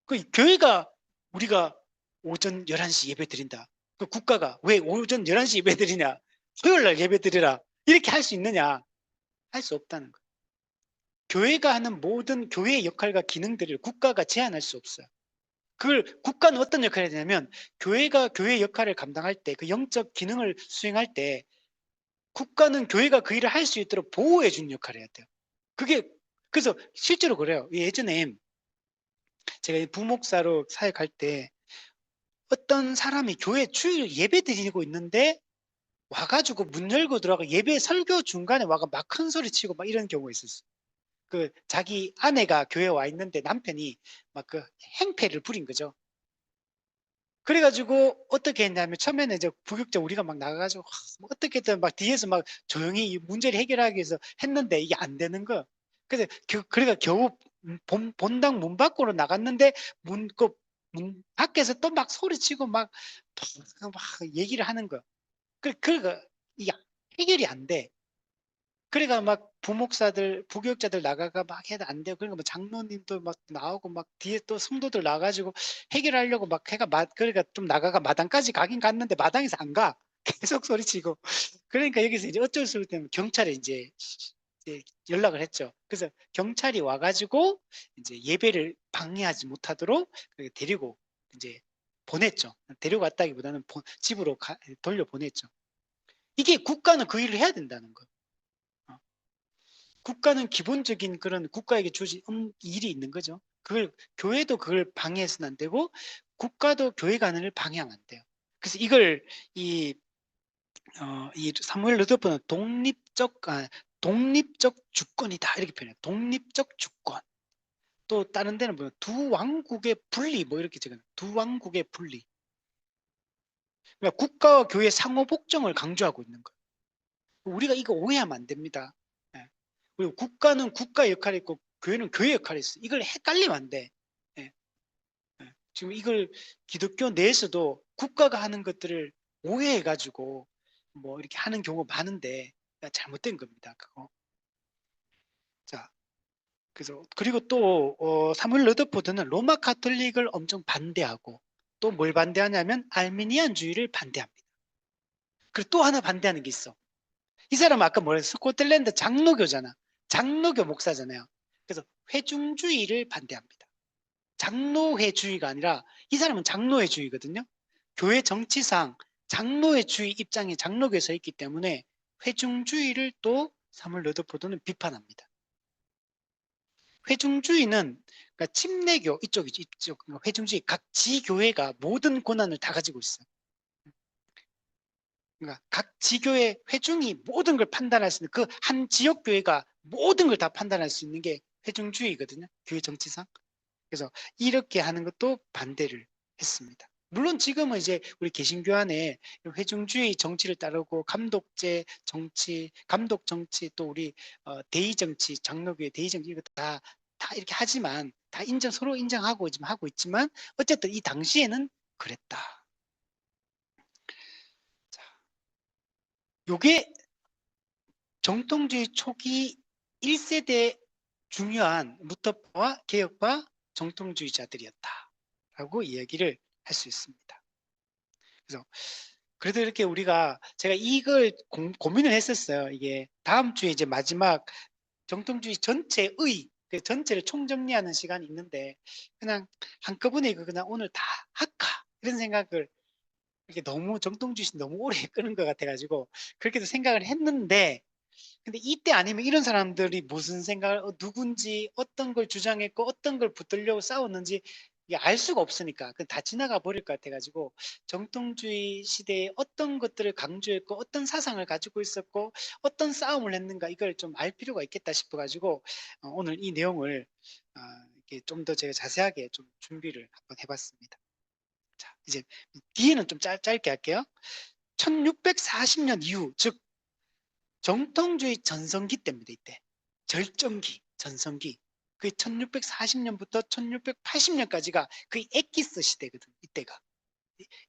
그 교회가 우리가 오전 11시 예배 드린다. 그 국가가 왜 오전 11시 예배 드리냐? 토요일 날 예배 드리라. 이렇게 할 수 있느냐? 할 수 없다는 거예요. 교회가 하는 모든 교회의 역할과 기능들을 국가가 제한할 수 없어요. 그걸 국가는 어떤 역할을 해야 되냐면 교회가 교회의 역할을 감당할 때 그 영적 기능을 수행할 때 국가는 교회가 그 일을 할 수 있도록 보호해 주는 역할을 해야 돼요. 그게 그래서 실제로 그래요. 예전에 제가 부목사로 사역할 때 어떤 사람이 교회 주일 예배 드리고 있는데 와가지고 문 열고 들어가 예배 설교 중간에 와가 막 큰 소리 치고 막 이런 경우가 있었어. 그 자기 아내가 교회에 와 있는데 남편이 막 그 행패를 부린 거죠. 그래가지고 어떻게 했냐면 처음에는 이제 부격자 우리가 막 나가가지고 뭐 어떻게든 막 뒤에서 막 조용히 이 문제를 해결하기 위해서 했는데 이게 안 되는 거. 그래서 그래가 겨우 본당 문 밖으로 나갔는데 밖에서 또 막 소리치고 막 얘기를 하는 거야. 그러니까 이게 해결이 안 돼. 그러니까 막 부목사들, 부교육자들 나가가 막 해도 안 돼요. 그러니까 뭐 장로님도 막 나오고 막 뒤에 또 성도들 나가지고 해결하려고 막 해가 그러니까 좀 나가가 마당까지 가긴 갔는데 마당에서 안 가. 계속 소리치고. 그러니까 여기서 이제 어쩔 수 없기 때문에 경찰에 이제 연락을 했죠. 그래서 경찰이 와가지고 이제 예배를 방해하지 못하도록 데리고 이제 보냈죠. 데려갔다기보다는 집으로 돌려보냈죠. 이게 국가는 그 일을 해야 된다는 거예요. 국가는 기본적인 그런 국가에게 주어진 일이 있는 거죠. 그걸 교회도 그걸 방해해서는 안 되고 국가도 교회 간을 방해하면 안 돼요. 그래서 이걸 이 사무엘 르도프는 독립적 주권이다 이렇게 표현해요. 독립적 주권. 또 다른 데는 뭐 두 왕국의 분리 뭐 이렇게 적어요. 두 왕국의 분리. 그러니까 국가와 교회의 상호 복종을 강조하고 있는 거예요. 우리가 이거 오해하면 안 됩니다. 예. 그리고 국가는 국가 역할이 있고 교회는 교회 역할이 있어. 이걸 헷갈리면 안 돼. 예. 예. 지금 이걸 기독교 내에서도 국가가 하는 것들을 오해해가지고 뭐 이렇게 하는 경우가 많은데 잘못된 겁니다. 그거. 자, 그래서 그리고 또 사무엘 러더포드는 로마 카톨릭을 엄청 반대하고 또 뭘 반대하냐면 알미니안주의를 반대합니다. 그리고 또 하나 반대하는 게 있어. 이 사람은 아까 뭐랬어? 스코틀랜드 장로교잖아. 장로교 목사잖아요. 그래서 회중주의를 반대합니다. 장로회주의가 아니라 이 사람은 장로회주의거든요. 교회 정치상 장로회주의 입장에 장로교에 서 있기 때문에 회중주의를 또 사무엘 러더포드는 비판합니다. 회중주의는 그러니까 침례교 이쪽이죠. 이쪽 그러니까 회중주의 각 지교회가 모든 권한을 다 가지고 있어요. 그러니까 각 지교의 회중이 모든 걸 판단할 수 있는 그 한 지역 교회가 모든 걸 다 판단할 수 있는 게 회중주의거든요. 교회 정치상. 그래서 이렇게 하는 것도 반대를 했습니다. 물론 지금은 이제 우리 개신교 안에 회중주의 정치를 따르고 감독제 정치, 감독 정치 또 우리 대의 정치, 장로교의 대의 정치 이거 다 이렇게 하지만 다 서로 인정하고 지금 하고 있지만 어쨌든 이 당시에는 그랬다. 자, 요게 정통주의 초기 1세대 중요한 루터파와 개혁파 정통주의자들이었다라고 이야기를 할 수 있습니다. 그래서 그래도 이렇게 제가 이걸 고민을 했었어요. 이게 다음 주에 이제 마지막 정통주의 전체의 그 전체를 총정리하는 시간이 있는데 그냥 한꺼번에 이거 그냥 오늘 다 할까 이런 생각을 이게 너무 정통주의 너무 오래 끄는 것 같아가지고 그렇게도 생각을 했는데 근데 이때 아니면 이런 사람들이 무슨 생각을 누군지 어떤 걸 주장했고 어떤 걸 붙들려고 싸웠는지 이게 알 수가 없으니까 다 지나가 버릴 것 같아가지고 정통주의 시대에 어떤 것들을 강조했고 어떤 사상을 가지고 있었고 어떤 싸움을 했는가 이걸 좀 알 필요가 있겠다 싶어가지고 오늘 이 내용을 이렇게 좀 더 제가 자세하게 좀 준비를 한번 해봤습니다. 자, 이제 뒤에는 좀 짧게 할게요. 1640년 이후 즉 정통주의 전성기 때입니다. 이때 절정기, 전성기. 그 1640년부터 1680년까지가 그 엑기스 시대거든. 이때가.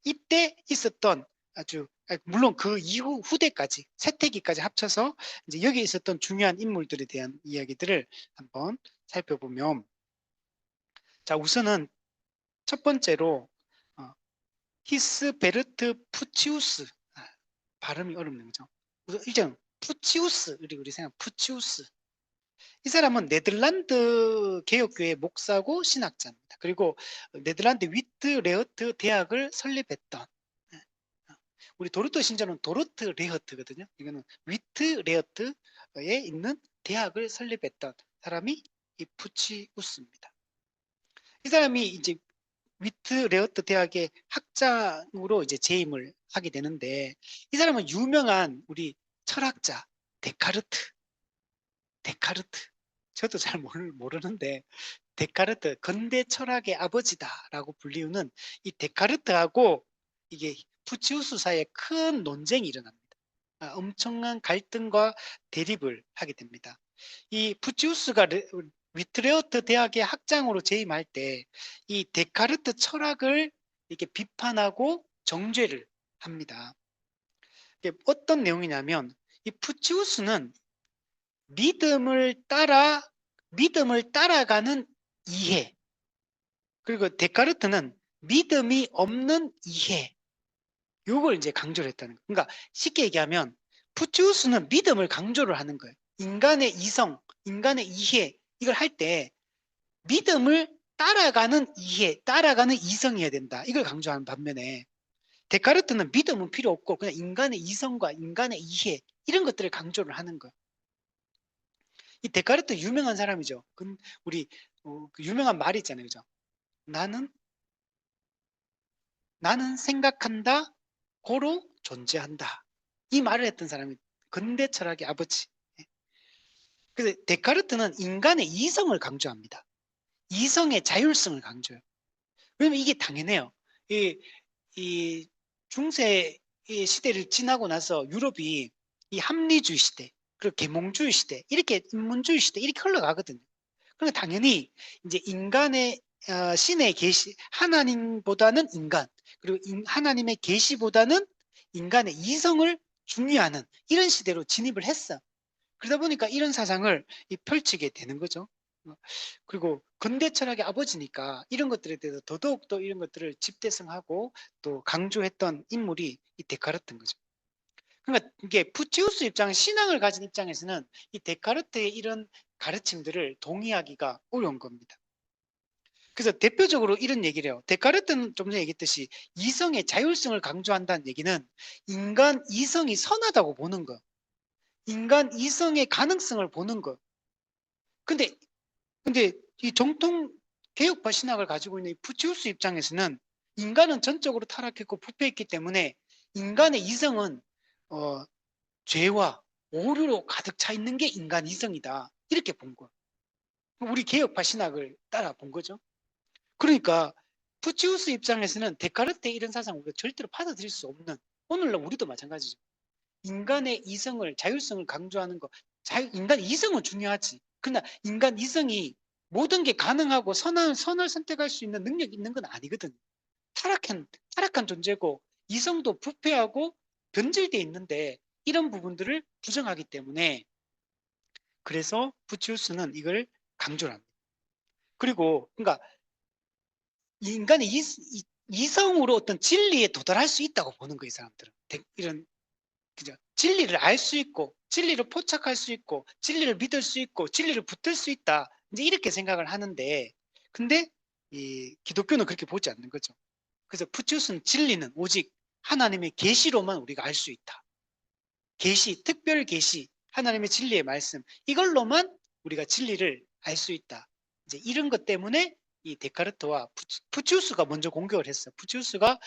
이때 있었던 물론 그 이후 후대까지 세태기까지 합쳐서 이제 여기 있었던 중요한 인물들에 대한 이야기들을 한번 살펴보면 자 우선은 첫 번째로 히스베르트 푸치우스 발음이 어렵네요. 그죠? 일단 푸치우스 우리 생각 푸치우스 이 사람은 네덜란드 개혁교회 목사고 신학자입니다. 그리고 네덜란드 위트레흐트 대학을 설립했던 우리 도르트 신자는 도르트 레흐트거든요. 이거는 위트레흐트에 있는 대학을 설립했던 사람이 이 푸치우스입니다. 이 사람이 이제 위트레흐트 대학의 학장으로 이제 재임을 하게 되는데 이 사람은 유명한 우리 철학자 데카르트 저도 잘 모르는데 데카르트 근대 철학의 아버지다라고 불리우는 이 데카르트하고 이게 푸치우스 사이에 큰 논쟁이 일어납니다. 엄청난 갈등과 대립을 하게 됩니다. 이 푸치우스가 위트레우트 대학의 학장으로 재임할 때 이 데카르트 철학을 이렇게 비판하고 정죄를 합니다. 이게 어떤 내용이냐면 이 푸치우스는 믿음을 따라가는 이해, 그리고 데카르트는 믿음이 없는 이해, 요걸 이제 강조를 했다는 거예요. 그러니까 쉽게 얘기하면 푸치우스는 믿음을 강조를 하는 거예요. 인간의 이성, 인간의 이해, 이걸 할 때 믿음을 따라가는 이해, 따라가는 이성이어야 된다. 이걸 강조하는 반면에 데카르트는 믿음은 필요 없고 그냥 인간의 이성과 인간의 이해, 이런 것들을 강조를 하는 거예요. 이 데카르트 유명한 사람이죠. 우리 그 유명한 말이 있잖아요. 그죠? 나는 생각한다, 고로 존재한다. 이 말을 했던 사람이 근대 철학의 아버지. 그래서 데카르트는 인간의 이성을 강조합니다. 이성의 자율성을 강조해요. 왜냐면 이게 당연해요. 이 중세 시대를 지나고 나서 유럽이 이 합리주의 시대, 그리고 계몽주의 시대, 이렇게 인문주의 시대 이렇게 흘러가거든요. 그러니까 당연히 이제 인간의 신의 계시, 하나님보다는 인간, 그리고 하나님의 계시보다는 인간의 이성을 중요하는 이런 시대로 진입을 했어. 그러다 보니까 이런 사상을 펼치게 되는 거죠. 어, 그리고 근대 철학의 아버지니까 이런 것들에 대해서 더더욱 또 이런 것들을 집대성하고 또 강조했던 인물이 이 데카르트인 거죠. 그러니까 이게 푸치우스 입장, 신앙을 가진 입장에서는 이 데카르트의 이런 가르침들을 동의하기가 어려운 겁니다. 그래서 대표적으로 이런 얘기를 해요. 데카르트는 좀 전에 얘기했듯이 이성의 자율성을 강조한다는 얘기는 인간 이성이 선하다고 보는 거, 인간 이성의 가능성을 보는 거. 근데 이 정통 개혁파 신학을 가지고 있는 이 푸치우스 입장에서는 인간은 전적으로 타락했고 부패했기 때문에 인간의 이성은 죄와 오류로 가득 차 있는 게 인간 이성이다. 이렇게 본 거예요. 우리 개혁파 신학을 따라 본 거죠. 그러니까 푸치우스 입장에서는 데카르트의 이런 사상을 우리가 절대로 받아들일 수 없는, 오늘날 우리도 마찬가지죠. 인간의 이성을, 자율성을 강조하는 거, 인간 이성은 중요하지. 그러나 인간 이성이 모든 게 가능하고 선을 선택할 수 있는 능력이 있는 건 아니거든. 타락한 존재고 이성도 부패하고 변질돼 있는데 이런 부분들을 부정하기 때문에, 그래서 부치우스는 이걸 강조를 합니다. 그리고 그러니까 인간의 이성으로 어떤 진리에 도달할 수 있다고 보는 거예요, 이 사람들은. 이런, 그죠? 진리를 알 수 있고, 진리를 포착할 수 있고, 진리를 믿을 수 있고, 진리를 붙들 수 있다. 이제 이렇게 생각을 하는데, 근데 이 기독교는 그렇게 보지 않는 거죠. 그래서 푸치우스는 진리는 오직 하나님의 계시로만 우리가 알 수 있다. 계시, 특별 계시, 하나님의 진리의 말씀, 이걸로만 우리가 진리를 알 수 있다. 이제 이런 것 때문에 이 데카르트와 푸치우스가 먼저 공격을 했어요. 푸치우스가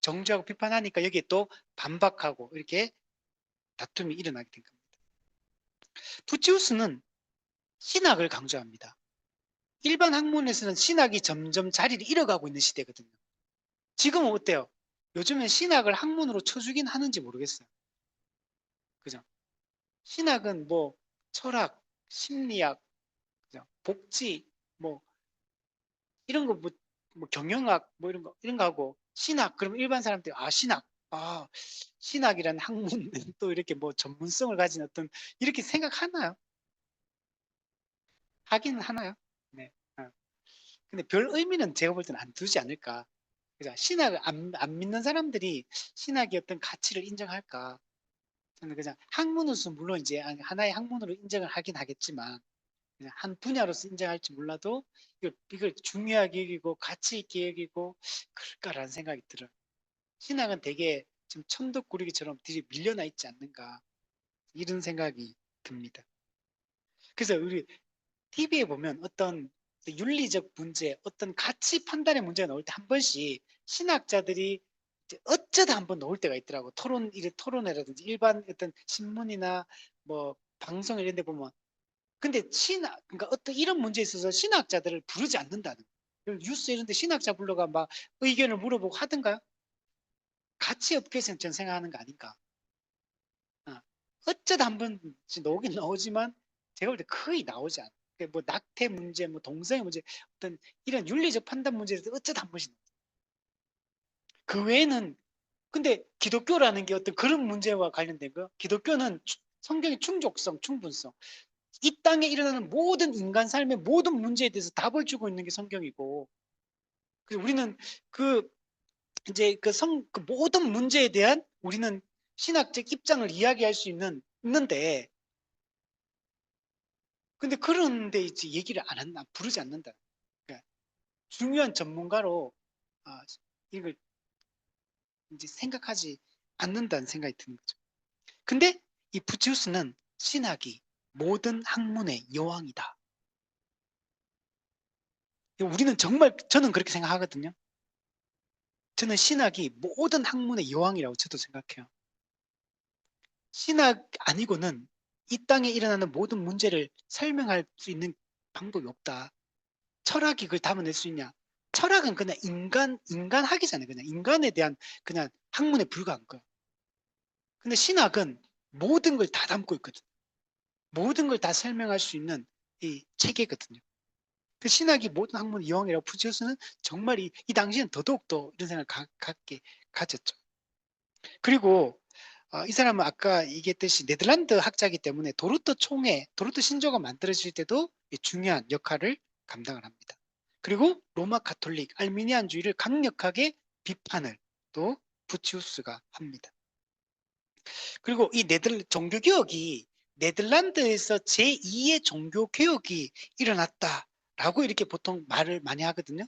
정죄하고 비판하니까 여기에 또 반박하고 이렇게 다툼이 일어나게 된 겁니다. 푸치우스는 신학을 강조합니다. 일반 학문에서는 신학이 점점 자리를 잃어가고 있는 시대거든요. 지금은 어때요? 요즘엔 신학을 학문으로 쳐주긴 하는지 모르겠어요. 그죠? 신학은 뭐 철학, 심리학, 그죠? 복지, 뭐 이런 거, 뭐 경영학, 뭐 이런 거 하고 신학, 그럼 일반 사람들이 신학, 신학이라는 학문 또 이렇게 뭐 전문성을 가진 어떤, 이렇게 생각하나요? 하긴 하나요? 네. 근데 별 의미는 제가 볼 때는 안 두지 않을까. 그죠? 신학을 안 믿는 사람들이 신학의 어떤 가치를 인정할까? 저는 그냥 학문으로서 물론 이제 하나의 학문으로 인정을 하긴 하겠지만, 그냥 한 분야로서 인정할지 몰라도 이걸 중요하게 여기고 가치 있게 여기고 그럴까라는 생각이 들어요. 신학은 되게 지금 천덕꾸러기처럼 되게 밀려나 있지 않는가, 이런 생각이 듭니다. 그래서 우리 TV에 보면 어떤 윤리적 문제, 어떤 가치 판단의 문제가 나올 때 한 번씩 신학자들이 어쩌다 한번 나올 때가 있더라고. 토론회라든지 일반 어떤 신문이나 뭐 방송 이런 데 보면. 근데 그러니까 어떤 이런 문제에 있어서 신학자들을 부르지 않는다는 거예요. 뉴스 이런 데 신학자 불러가 막 의견을 물어보고 하든가요? 가치 업계에서는 전 생각하는 거 아닌가. 어쩌다 한 번씩 나오긴 나오지만 제가 볼 때 거의 나오지 않아요. 뭐 낙태 문제, 뭐 동성애 문제, 어떤 이런 윤리적 판단 문제에서 어쩌다 한 번씩. 그 외에는 근데 기독교라는 게 어떤 그런 문제와 관련된 거. 기독교는 성경의 충족성, 충분성. 이 땅에 일어나는 모든 인간 삶의 모든 문제에 대해서 답을 주고 있는 게 성경이고, 그래서 우리는 그 이제 그 모든 문제에 대한 우리는 신학적 입장을 이야기할 수 있는데, 근데 그런데 이제 얘기를 부르지 않는다. 그러니까 중요한 전문가로 이걸 이제 생각하지 않는다는 생각이 드는 거죠. 근데 이 부치우스는 신학이 모든 학문의 여왕이다. 우리는 정말 저는 그렇게 생각하거든요. 저는 신학이 모든 학문의 여왕이라고 저도 생각해요. 신학 아니고는 이 땅에 일어나는 모든 문제를 설명할 수 있는 방법이 없다. 철학이 그걸 담아낼 수 있냐? 철학은 그냥 인간학이잖아요. 그냥 인간에 대한 그냥 학문에 불과한 거예요. 근데 신학은 모든 걸 다 담고 있거든. 모든 걸 다 설명할 수 있는 이 체계거든요. 그 신학이 모든 학문의 여왕이라고 부지어서는 정말 이 당시에는 더더욱더 이런 생각을 가졌죠. 그리고 이 사람은 아까 얘기했듯이 네덜란드 학자이기 때문에 도르트 신조가 만들어질 때도 중요한 역할을 감당을 합니다. 그리고 로마 가톨릭, 알미니안주의를 강력하게 비판을 또 부치우스가 합니다. 그리고 이 종교개혁이 네덜란드에서 제2의 종교개혁이 일어났다라고 이렇게 보통 말을 많이 하거든요.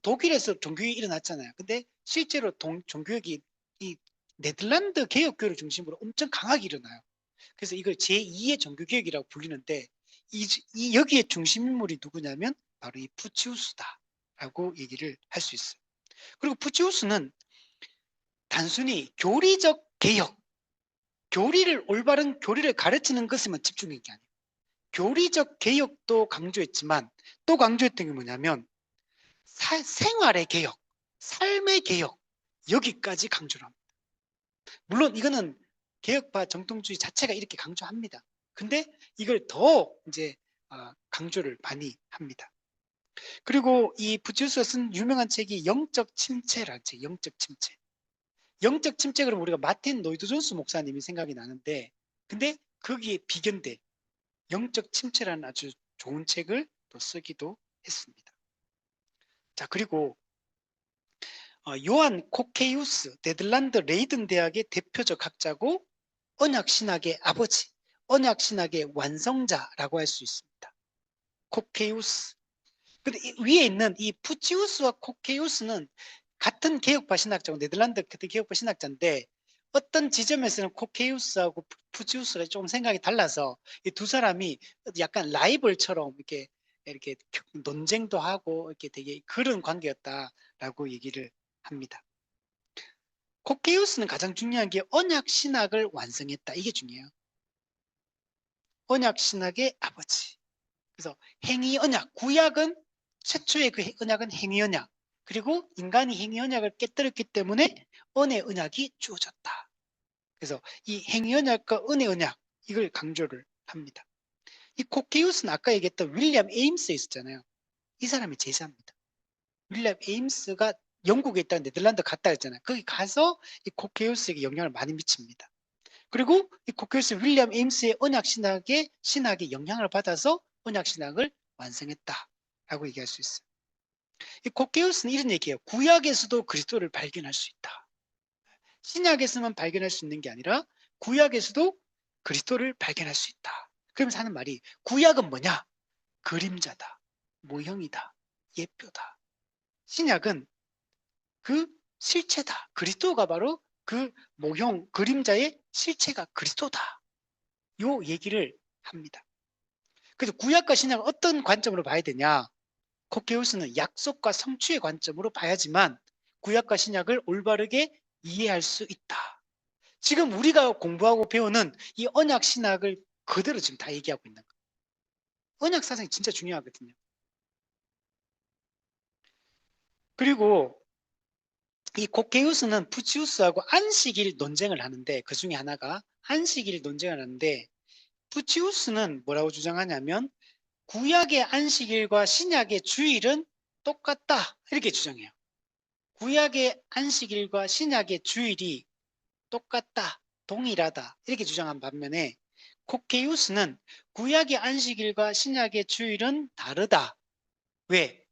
독일에서 종교개혁이 일어났잖아요. 근데 실제로 종교개혁이 이 네덜란드 개혁교를 중심으로 엄청 강하게 일어나요. 그래서 이걸 제2의 종교개혁이라고 불리는데 여기에 중심 인물이 누구냐면 바로 이 푸치우스다라고 얘기를 할 수 있어요. 그리고 푸치우스는 단순히 교리적 개혁, 올바른 교리를 가르치는 것에만 집중한 게 아니에요. 교리적 개혁도 강조했지만 또 강조했던 게 뭐냐면 생활의 개혁, 삶의 개혁, 여기까지 강조를 합니다. 물론 이거는 개혁파 정통주의 자체가 이렇게 강조합니다. 근데 이걸 더 이제 강조를 많이 합니다. 그리고 이 부치우스가 쓴 유명한 책이 영적 침체라는 책, 영적 침체. 영적 침체 그러면 우리가 마틴 노이드 존스 목사님이 생각이 나는데, 근데 거기에 비견돼 영적 침체라는 아주 좋은 책을 또 쓰기도 했습니다. 자, 그리고 요한 코케이우스, 네덜란드 레이든 대학의 대표적 학자고 언약신학의 아버지, 언약신학의 완성자라고 할 수 있습니다. 코케이우스. 근데 위에 있는 이 푸치우스와 코케이우스는 같은 개혁파 신학자고 네덜란드 같은 개혁파 신학자인데 어떤 지점에서는 코케이우스하고 푸치우스가 조금 생각이 달라서 이 두 사람이 약간 라이벌처럼 이렇게 논쟁도 하고 이렇게 되게 그런 관계였다라고 얘기를 합니다. 코케이우스는 가장 중요한 게 언약 신학을 완성했다. 이게 중요해요. 언약 신학의 아버지. 그래서 행위 언약, 구약은 최초의 그 언약은 행위 언약. 그리고 인간이 행위 언약을 깨뜨렸기 때문에 은혜 언약이 주어졌다. 그래서 이 행위 언약과 은혜 언약 이걸 강조를 합니다. 이 코케이우스는 아까 얘기했던 윌리엄 에임스 있었잖아요. 이 사람이 제자입니다. 윌리엄 에임스가 영국에 있다가 네덜란드 갔다 했잖아요. 거기 가서 이 코케이우스에게 영향을 많이 미칩니다. 그리고 이 코케이우스 윌리엄 에임스의 언약 신학의 영향을 받아서 언약 신학을 완성했다라고 얘기할 수 있어요. 이 코케이우스는 이런 얘기예요. 구약에서도 그리스도를 발견할 수 있다. 신약에서만 발견할 수 있는 게 아니라 구약에서도 그리스도를 발견할 수 있다. 그러면서 하는 말이 구약은 뭐냐? 그림자다. 모형이다. 예표다. 신약은 그 실체다. 그리스도가 바로 그 모형, 그림자의 실체가 그리스도다. 요 얘기를 합니다. 그래서 구약과 신약을 어떤 관점으로 봐야 되냐? 코케우스는 약속과 성취의 관점으로 봐야지만 구약과 신약을 올바르게 이해할 수 있다. 지금 우리가 공부하고 배우는 이 언약 신학을 그대로 지금 다 얘기하고 있는 거예요. 언약 사상이 진짜 중요하거든요. 그리고 이 코케우스는 푸치우스하고 안식일 논쟁을 하는데 그 중에 하나가 안식일 논쟁을 하는데 푸치우스는 뭐라고 주장하냐면 구약의 안식일과 신약의 주일은 똑같다 이렇게 주장해요. 구약의 안식일과 신약의 주일이 똑같다, 동일하다 이렇게 주장한 반면에 코케이우스는 구약의 안식일과 신약의 주일은 다르다. 왜?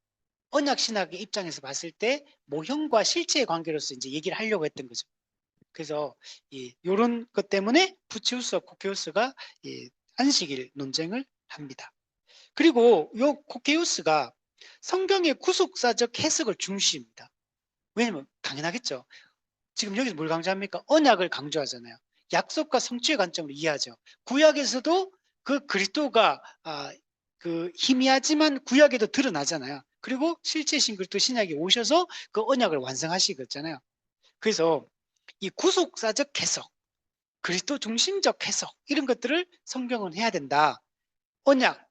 언약 신학의 입장에서 봤을 때 모형과 실체의 관계로서 이제 얘기를 하려고 했던 거죠. 그래서 이런 것 때문에 부치우스와 코케우스가 안식일 논쟁을 합니다. 그리고 요 코케우스가 성경의 구속사적 해석을 중시합니다. 왜냐면 당연하겠죠. 지금 여기서 뭘 강조합니까? 언약을 강조하잖아요. 약속과 성취의 관점으로 이해하죠. 구약에서도 그 그리스도가 그 희미하지만 구약에도 드러나잖아요. 그리고 실제신 그리스도 신약에 오셔서 그 언약을 완성하시겠잖아요. 그래서 이 구속사적 해석, 그리스도 중심적 해석 이런 것들을 성경은 해야 된다. 언약,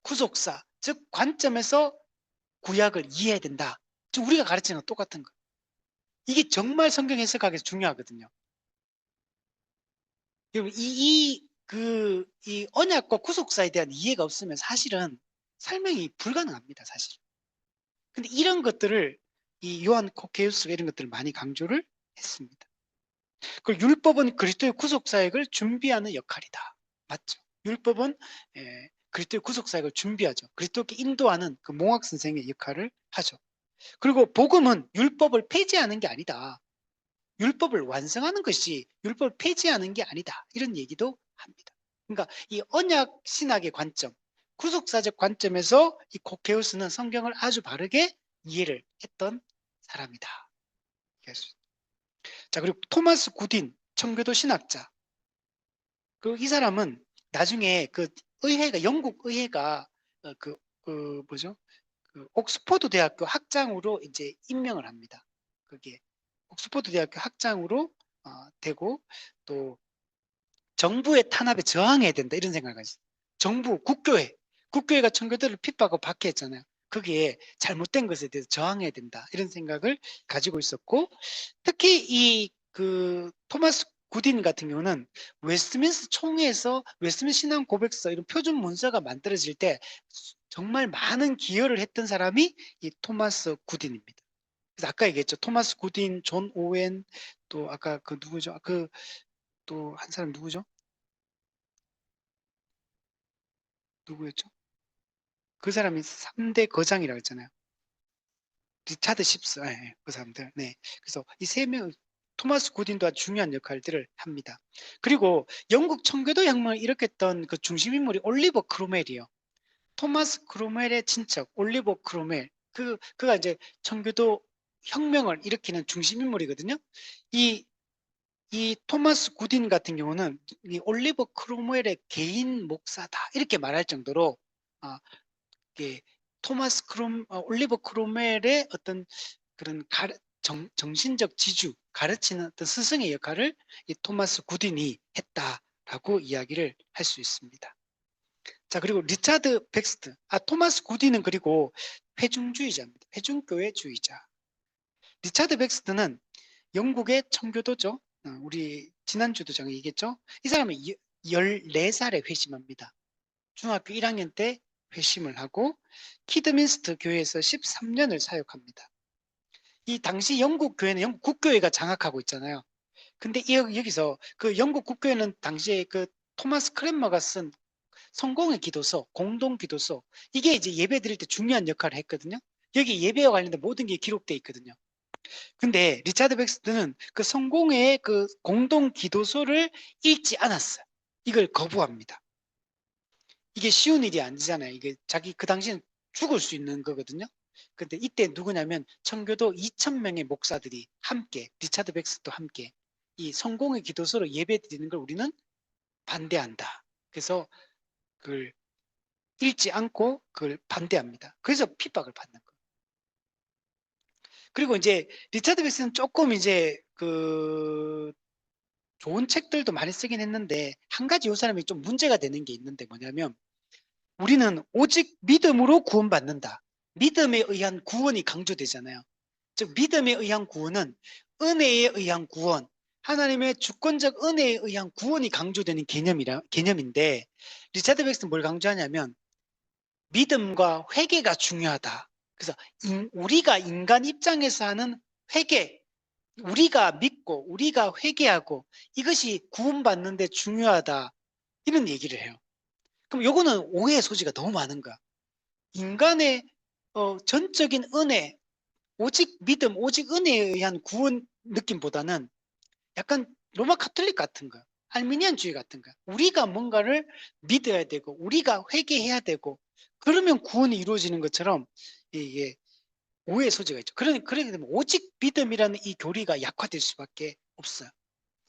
구속사 즉 관점에서 구약을 이해해야 된다. 지금 우리가 가르치는 건 똑같은 거. 이게 정말 성경 해석하기 중요하거든요. 이 언약과 구속사에 대한 이해가 없으면 사실은 설명이 불가능합니다, 사실. 근데 이런 것들을 이 요한 코케우스가 이런 것들을 많이 강조를 했습니다. 그리고 율법은 그리스도의 구속사역을 준비하는 역할이다. 맞죠? 율법은 그리스도의 구속사역을 준비하죠. 그리스도께 인도하는 그 몽학 선생의 역할을 하죠. 그리고 복음은 율법을 폐지하는 게 아니다. 율법을 완성하는 것이 율법을 폐지하는 게 아니다. 이런 얘기도 합니다. 그러니까 이 언약 신학의 관점, 구속사적 관점에서 이 코케우스는 성경을 아주 바르게 이해를 했던 사람이다. 자, 그리고 토마스 구딘, 청교도 신학자. 그 이 사람은 나중에 그 의회가 영국 의회가 뭐죠? 그 옥스퍼드 대학교 학장으로 이제 임명을 합니다. 그게 옥스퍼드 대학교 학장으로 되고 또 정부의 탄압에 저항해야 된다 이런 생각을 가졌어요. 정부, 국교회가 청교도를 핍박하고 박해했잖아요. 거기에 잘못된 것에 대해서 저항해야 된다 이런 생각을 가지고 있었고 특히 이 그 토마스 구딘 같은 경우는 웨스트민스터 총회에서 웨스트민스터 신앙 고백서 이런 표준 문서가 만들어질 때 정말 많은 기여를 했던 사람이 이 토마스 구딘입니다. 그래서 아까 얘기했죠. 토마스 구딘, 존 오웬, 또 아까 그 누구죠? 그 또 한 사람 누구죠? 누구였죠? 그 사람이 3대 거장이라고 했잖아요. 리차드 십스, 그 사람들. 네. 그래서 이 세 명, 토마스 구딘도 아주 중요한 역할들을 합니다. 그리고 영국 청교도 혁명을 일으켰던 그 중심 인물이 올리버 크로멜이에요. 토마스 크로멜의 친척, 올리버 크로멜. 그가 이제 청교도 혁명을 일으키는 중심 인물이거든요. 이 토마스 구딘 같은 경우는 이 올리버 크로멜의 개인 목사다. 이렇게 말할 정도로, 아, 올리버 크로멜의 어떤 그런 정신적 지주, 가르치는 어떤 스승의 역할을 이 토마스 구딘이 했다라고 이야기를 할 수 있습니다. 자, 그리고 리차드 백스트. 토마스 구딘은 그리고 회중주의자입니다. 회중교회주의자. 리차드 백스트는 영국의 청교도죠. 우리 지난주도 제가 얘기했죠. 이 사람이 14살에 회심합니다. 중학교 1학년 때 회심을 하고 키드민스터 교회에서 13년을 사역합니다. 이 당시 영국 교회는 영국 국교회가 장악하고 있잖아요. 근데 여기서 그 영국 국교회는 당시에 그 토마스 크랜머가 쓴 성공의 기도서, 공동 기도서 이게 이제 예배 드릴 때 중요한 역할을 했거든요. 여기 예배와 관련된 모든 게 기록되어 있거든요. 근데 리차드 백스트는 그 성공의 그 공동 기도서를 읽지 않았어요. 이걸 거부합니다. 이게 쉬운 일이 아니잖아요. 이게 자기 그 당시엔 죽을 수 있는 거거든요. 근데 이때 누구냐면 청교도 2,000명의 목사들이 함께 리차드 백스도 함께 이 성공의 기도서로 예배 드리는 걸 우리는 반대한다. 그래서 그걸 읽지 않고 그걸 반대합니다. 그래서 핍박을 받는 거예요. 그리고 이제 리차드 백스는 조금 이제 그 좋은 책들도 많이 쓰긴 했는데 한 가지 이 사람이 좀 문제가 되는 게 있는데 뭐냐면 우리는 오직 믿음으로 구원받는다. 믿음에 의한 구원이 강조되잖아요. 즉 믿음에 의한 구원은 은혜에 의한 구원, 하나님의 주권적 은혜에 의한 구원이 강조되는 개념인데 리차드 백스는 뭘 강조하냐면 믿음과 회개가 중요하다. 그래서 우리가 인간 입장에서 하는 회개, 우리가 믿고 우리가 회개하고 이것이 구원받는 데 중요하다. 이런 얘기를 해요. 그럼 요거는 오해의 소지가 너무 많은 거야. 인간의 전적인 은혜, 오직 믿음, 오직 은혜에 의한 구원 느낌보다는 약간 로마 카톨릭 같은 거, 알미니안주의 같은 거. 우리가 뭔가를 믿어야 되고 우리가 회개해야 되고 그러면 구원이 이루어지는 것처럼 이게 오해의 소지가 있죠. 그러게 되면 오직 믿음이라는 이 교리가 약화될 수밖에 없어요.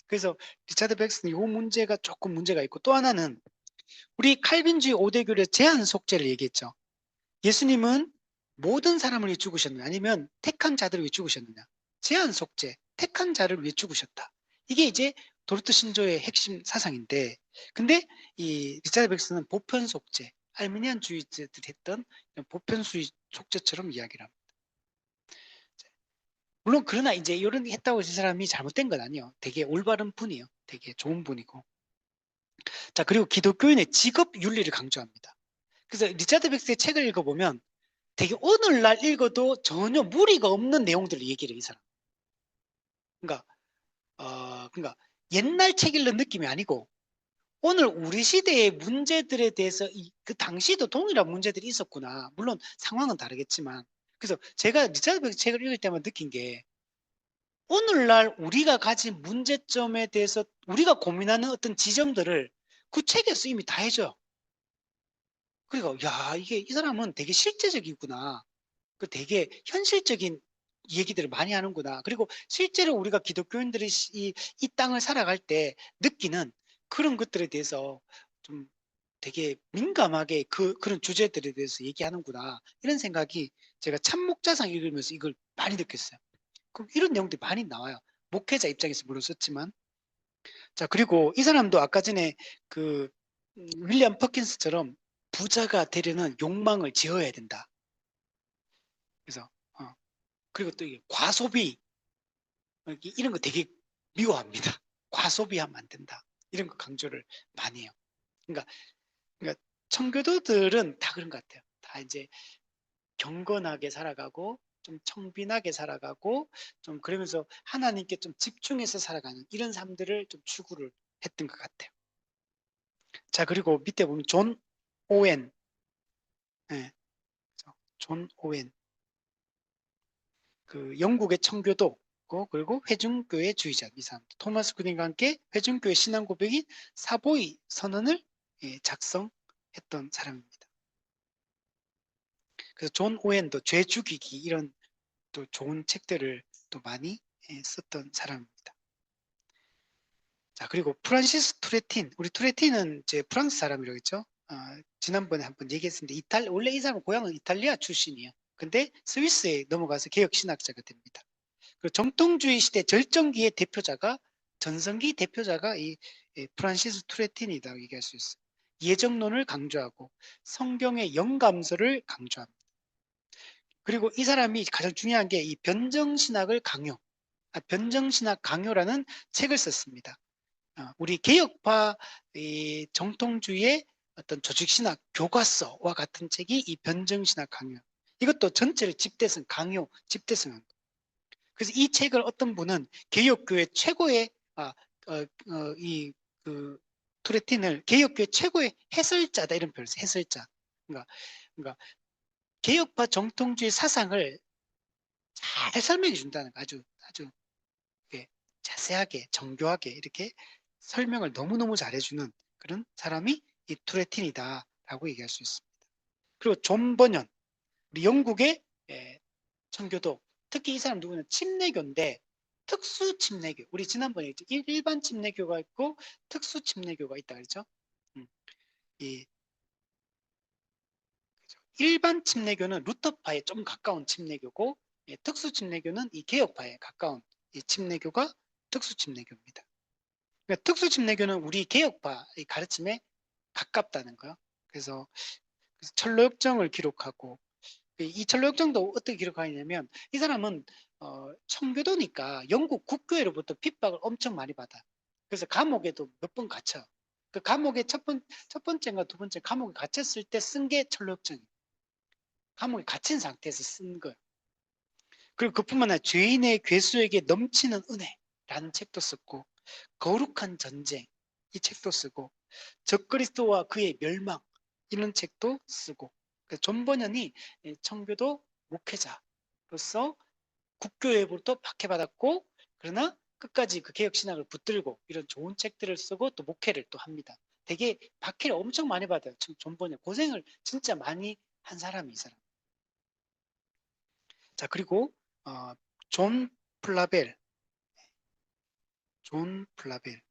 그래서 리차드 백스는 이 문제가 조금 문제가 있고, 또 하나는 우리 칼빈주의 5대 교리의 제한 속죄를 얘기했죠. 예수님은 모든 사람을 위해 죽으셨느냐, 아니면 택한 자들을 위해 죽으셨느냐. 제한 속죄, 택한 자를 위해 죽으셨다. 이게 이제 도르트 신조의 핵심 사상인데, 근데 이 리차드 백스는 보편 속죄, 알미니안주의자들이 했던 보편주의 속죄처럼 이야기를 합니다. 물론 그러나 이제 이런 했다고 이 사람이 잘못된 건 아니에요. 되게 올바른 분이에요. 되게 좋은 분이고. 자, 그리고 기독교인의 직업 윤리를 강조합니다. 그래서 리차드 백스의 책을 읽어보면 되게 오늘날 읽어도 전혀 무리가 없는 내용들을 얘기를 해요, 이 사람. 그러니까 옛날 책 읽는 느낌이 아니고 오늘 우리 시대의 문제들에 대해서 그 당시에도 동일한 문제들이 있었구나. 물론 상황은 다르겠지만. 그래서 제가 리차드 백스 책을 읽을 때만 느낀 게 오늘날 우리가 가진 문제점에 대해서 우리가 고민하는 어떤 지점들을 그 책에서 이미 다 해줘요. 그리고 야, 이게 이 사람은 되게 실제적이구나. 그 되게 현실적인 얘기들을 많이 하는구나. 그리고 실제로 우리가 기독교인들이 이 땅을 살아갈 때 느끼는 그런 것들에 대해서 좀 되게 민감하게 그런 주제들에 대해서 얘기하는구나. 이런 생각이 제가 참목자상 읽으면서 이걸 많이 느꼈어요. 이런 내용들이 많이 나와요. 목회자 입장에서 물론 썼지만. 자, 그리고 이 사람도 아까 전에 그 윌리엄 퍼킨스처럼 부자가 되려는 욕망을 지어야 된다. 그래서 그리고 또 이게 과소비 이런 거 되게 미워합니다. 과소비하면 안 된다. 이런 거 강조를 많이 해요. 그러니까 청교도들은 다 그런 것 같아요. 다 이제 경건하게 살아가고 좀 청빈하게 살아가고 좀 그러면서 하나님께 좀 집중해서 살아가는 이런 삶들을 좀 추구를 했던 것 같아요. 자, 그리고 밑에 보면 존 오웬, 네, 존 오웬, 그 영국의 청교도고 그리고 회중교회 주의자 이 사람 토마스 굿인과 함께 회중교회 신앙 고백인 사보이 선언을 작성했던 사람입니다. 그래서 존 오웬도 죄 죽이기 이런 또 좋은 책들을 또 많이 썼던 사람입니다. 자, 그리고 프란시스 투레틴, 우리 투레틴은 이제 프랑스 사람이라고 했죠. 지난번에 한번 얘기했었는데 원래 이 사람은 고향은 이탈리아 출신이에요. 근데 스위스에 넘어가서 개혁 신학자가 됩니다. 그리고 정통주의 시대 절정기의 대표자가 전성기 대표자가 이 프란시스 투레틴이다 얘기할 수 있어요. 예정론을 강조하고 성경의 영감서를 강조합니다. 그리고 이 사람이 가장 중요한 게 이 변정신학을 변정신학 강요라는 책을 썼습니다. 우리 개혁파 정통주의의 어떤 조직신학 교과서와 같은 책이 이 변정신학 강요. 이것도 전체를 집대성 강요, 집대성한 거. 그래서 이 책을 어떤 분은 개혁교회 최고의 투레틴을 개혁교회 최고의 해설자다 이런 표현을 써요. 해설자. 그러니까 개혁파 정통주의 사상을 잘 설명해 준다는 거. 아주 자세하게 정교하게 이렇게 설명을 너무너무 잘해주는 그런 사람이 이 투레틴이다라고 얘기할 수 있습니다. 그리고 존 버년, 우리 영국의 청교도, 특히 이 사람 누구는 침례교인데 특수 침례교. 우리 지난번에 일반 침례교가 있고 특수 침례교가 있다 그랬죠. 이 일반 침례교는 루터파에 좀 가까운 침례교고 특수 침례교는 이 개혁파에 가까운 이 침례교가 특수 침례교입니다. 그러니까 특수 침례교는 우리 개혁파의 가르침에 가깝다는 거요. 그래서 철로역정을 기록하고 이 철로역정도 어떻게 기록하냐면 이 사람은 청교도니까 영국 국교회로부터 핍박을 엄청 많이 받아. 그래서 감옥에도 몇 번 갇혀. 그 감옥에 첫 번째인가 두 번째 감옥에 갇혔을 때 쓴 게 철로역정이에요. 감옥에 갇힌 상태에서 쓴 거예요. 그리고 그뿐만 아니라 죄인의 괴수에게 넘치는 은혜라는 책도 썼고, 거룩한 전쟁 이 책도 쓰고, 적그리스도와 그의 멸망 이런 책도 쓰고, 존 버년이 청교도 목회자로서 국교회부터 박해받았고, 그러나 끝까지 그 개혁신학을 붙들고 이런 좋은 책들을 쓰고 또 목회를 또 합니다. 되게 박해를 엄청 많이 받아요. 존 버년 고생을 진짜 많이 한 사람이 이 사람. 자, 그리고 존 플라벨, 존 플라벨.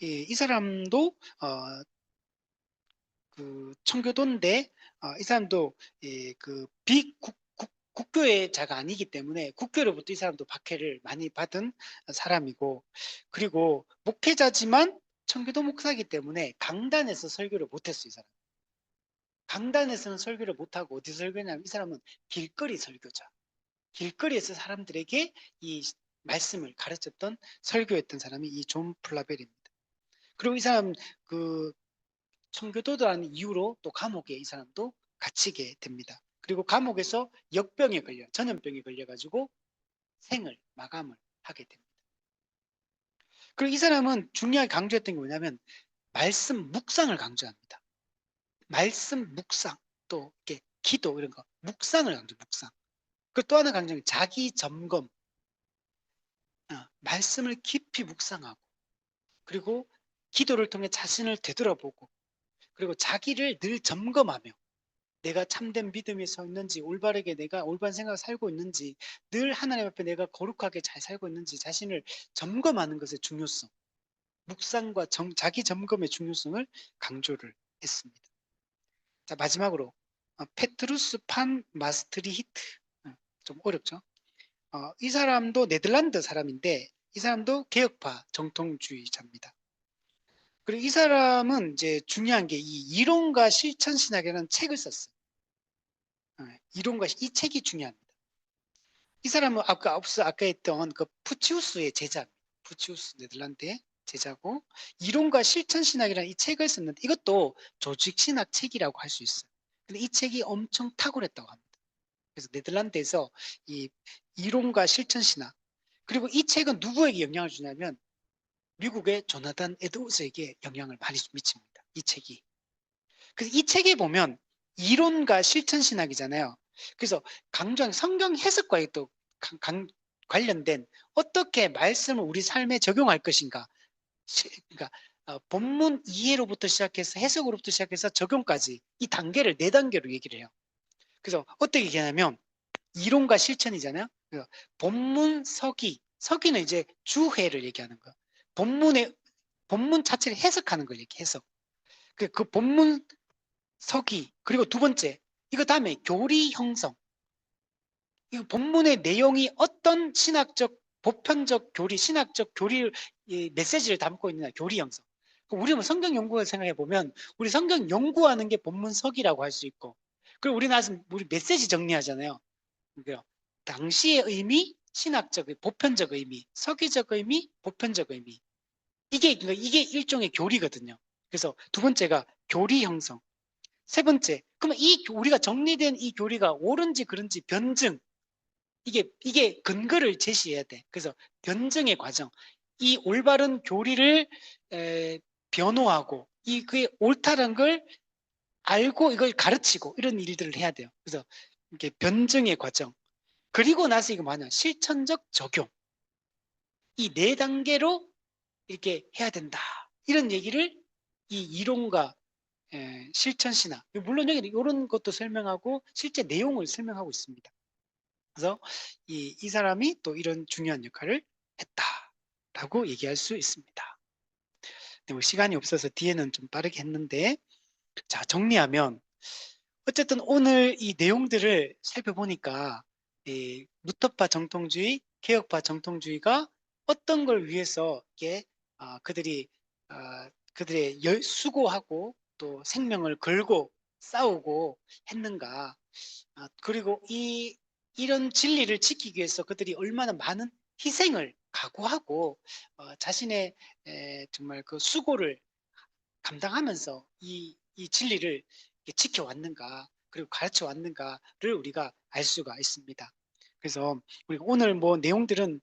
이 사람도 그 청교도인데, 이 사람도 그 국교회자가 아니기 때문에 국교로부터 이 사람도 박해를 많이 받은 사람이고, 그리고 목회자지만 청교도 목사이기 때문에 강단에서 설교를 못했어요. 이 사람. 강단에서는 설교를 못하고 어디서 설교냐면, 이 사람은 길거리 설교자. 길거리에서 사람들에게 이 말씀을 가르쳤던 설교했던 사람이 이 존 플라벨입니다. 그리고 이 사람 그 청교도라는 이유로 또 감옥에 이 사람도 갇히게 됩니다. 그리고 감옥에서 전염병에 걸려가지고 생을 마감을 하게 됩니다. 그리고 이 사람은 중요하게 강조했던 게 뭐냐면, 말씀 묵상을 강조합니다. 말씀 묵상, 또 이렇게 기도 이런 거 묵상을 강조, 묵상. 그 또 하나 강조는 자기 점검, 말씀을 깊이 묵상하고, 그리고 기도를 통해 자신을 되돌아보고, 그리고 자기를 늘 점검하며 내가 참된 믿음에 서 있는지, 올바르게 내가 올바른 생각을 살고 있는지, 늘 하나님 앞에 내가 거룩하게 잘 살고 있는지 자신을 점검하는 것의 중요성, 묵상과 자기 점검의 중요성을 강조를 했습니다. 자, 마지막으로 페트루스 판 마스트리히트, 좀 어렵죠? 이 사람도 네덜란드 사람인데, 이 사람도 개혁파 정통주의자입니다. 그리고 이 사람은 이제 중요한 게 이 이론과 실천 신학이라는 책을 썼어요. 이론과 이 책이 중요합니다. 이 사람은 아까 했던 그 푸치우스의 제자, 푸치우스 네덜란드의 제자고, 이론과 실천 신학이라는 이 책을 썼는데, 이것도 조직 신학 책이라고 할 수 있어요. 근데 이 책이 엄청 탁월했다고 합니다. 그래서 네덜란드에서 이 이론과 실천 신학, 그리고 이 책은 누구에게 영향을 주냐면 미국의 조나단 에드워즈에게 영향을 많이 미칩니다. 이 책이. 그래서 이 책에 보면 이론과 실천 신학이잖아요. 그래서 강조한 성경 해석과의 또 관련된 어떻게 말씀을 우리 삶에 적용할 것인가. 그러니까 본문 이해로부터 시작해서 해석으로부터 시작해서 적용까지 이 단계를 4단계로 얘기를 해요. 그래서 어떻게 얘기하냐면 이론과 실천이잖아요. 그래서 본문 서기는 이제 주회를 얘기하는 거예요. 본문 자체를 해석하는 걸 얘기해. 해석. 그 본문 서기, 그리고 두 번째, 이거 다음에 교리 형성. 이 본문의 내용이 어떤 신학적, 보편적 교리, 신학적 교리, 메시지를 담고 있느냐, 교리 형성. 우리 뭐 성경 연구를 생각해 보면, 우리 성경 연구하는 게 본문 서기라고 할 수 있고, 그리고 우리 메시지 정리하잖아요. 그러니까 당시의 의미, 신학적, 보편적 의미, 서기적 의미, 보편적 의미. 이게 일종의 교리거든요. 그래서 두 번째가 교리 형성. 세 번째, 그러면 우리가 정리된 이 교리가 옳은지 그른지 변증. 이게 근거를 제시해야 돼. 그래서 변증의 과정. 이 올바른 교리를 변호하고, 그게 옳다는 걸 알고 이걸 가르치고 이런 일들을 해야 돼요. 그래서 이렇게 변증의 과정. 그리고 나서 이거 뭐냐? 실천적 적용. 이 4단계로 이렇게 해야 된다. 이런 얘기를 이 이론과 실천 신학. 물론 여기 이런 것도 설명하고 실제 내용을 설명하고 있습니다. 그래서 이 사람이 또 이런 중요한 역할을 했다라고 얘기할 수 있습니다. 네, 시간이 없어서 뒤에는 좀 빠르게 했는데, 자, 정리하면 어쨌든 오늘 이 내용들을 살펴보니까 루터파 정통주의, 개혁파 정통주의가 어떤 걸 위해서 이게 그들이 그들의 수고하고 또 생명을 걸고 싸우고 했는가, 그리고 이런 진리를 지키기 위해서 그들이 얼마나 많은 희생을 각오하고 자신의 정말 그 수고를 감당하면서 이 진리를 지켜왔는가, 그리고 가르쳐 왔는가를 우리가 알 수가 있습니다. 그래서 우리가 오늘 뭐 내용들은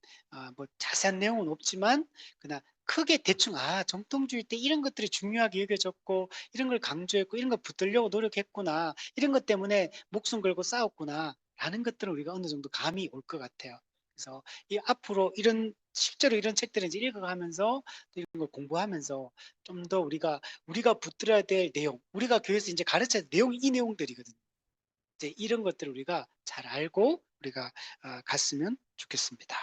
뭐 자세한 내용은 없지만 그냥 크게 대충 정통주의 때 이런 것들이 중요하게 여겨졌고 이런 걸 강조했고 이런 걸 붙들려고 노력했구나, 이런 것 때문에 목숨 걸고 싸웠구나 라는 것들을 우리가 어느 정도 감이 올 것 같아요. 그래서 이 앞으로 이런 실제로 이런 책들을 이제 읽어가면서 또 이런 걸 공부하면서 좀 더 우리가 붙들어야 될 내용, 우리가 교회에서 이제 가르쳐야 될 내용이 이 내용들이거든요. 이제 이런 것들을 우리가 잘 알고 우리가 갔으면 좋겠습니다.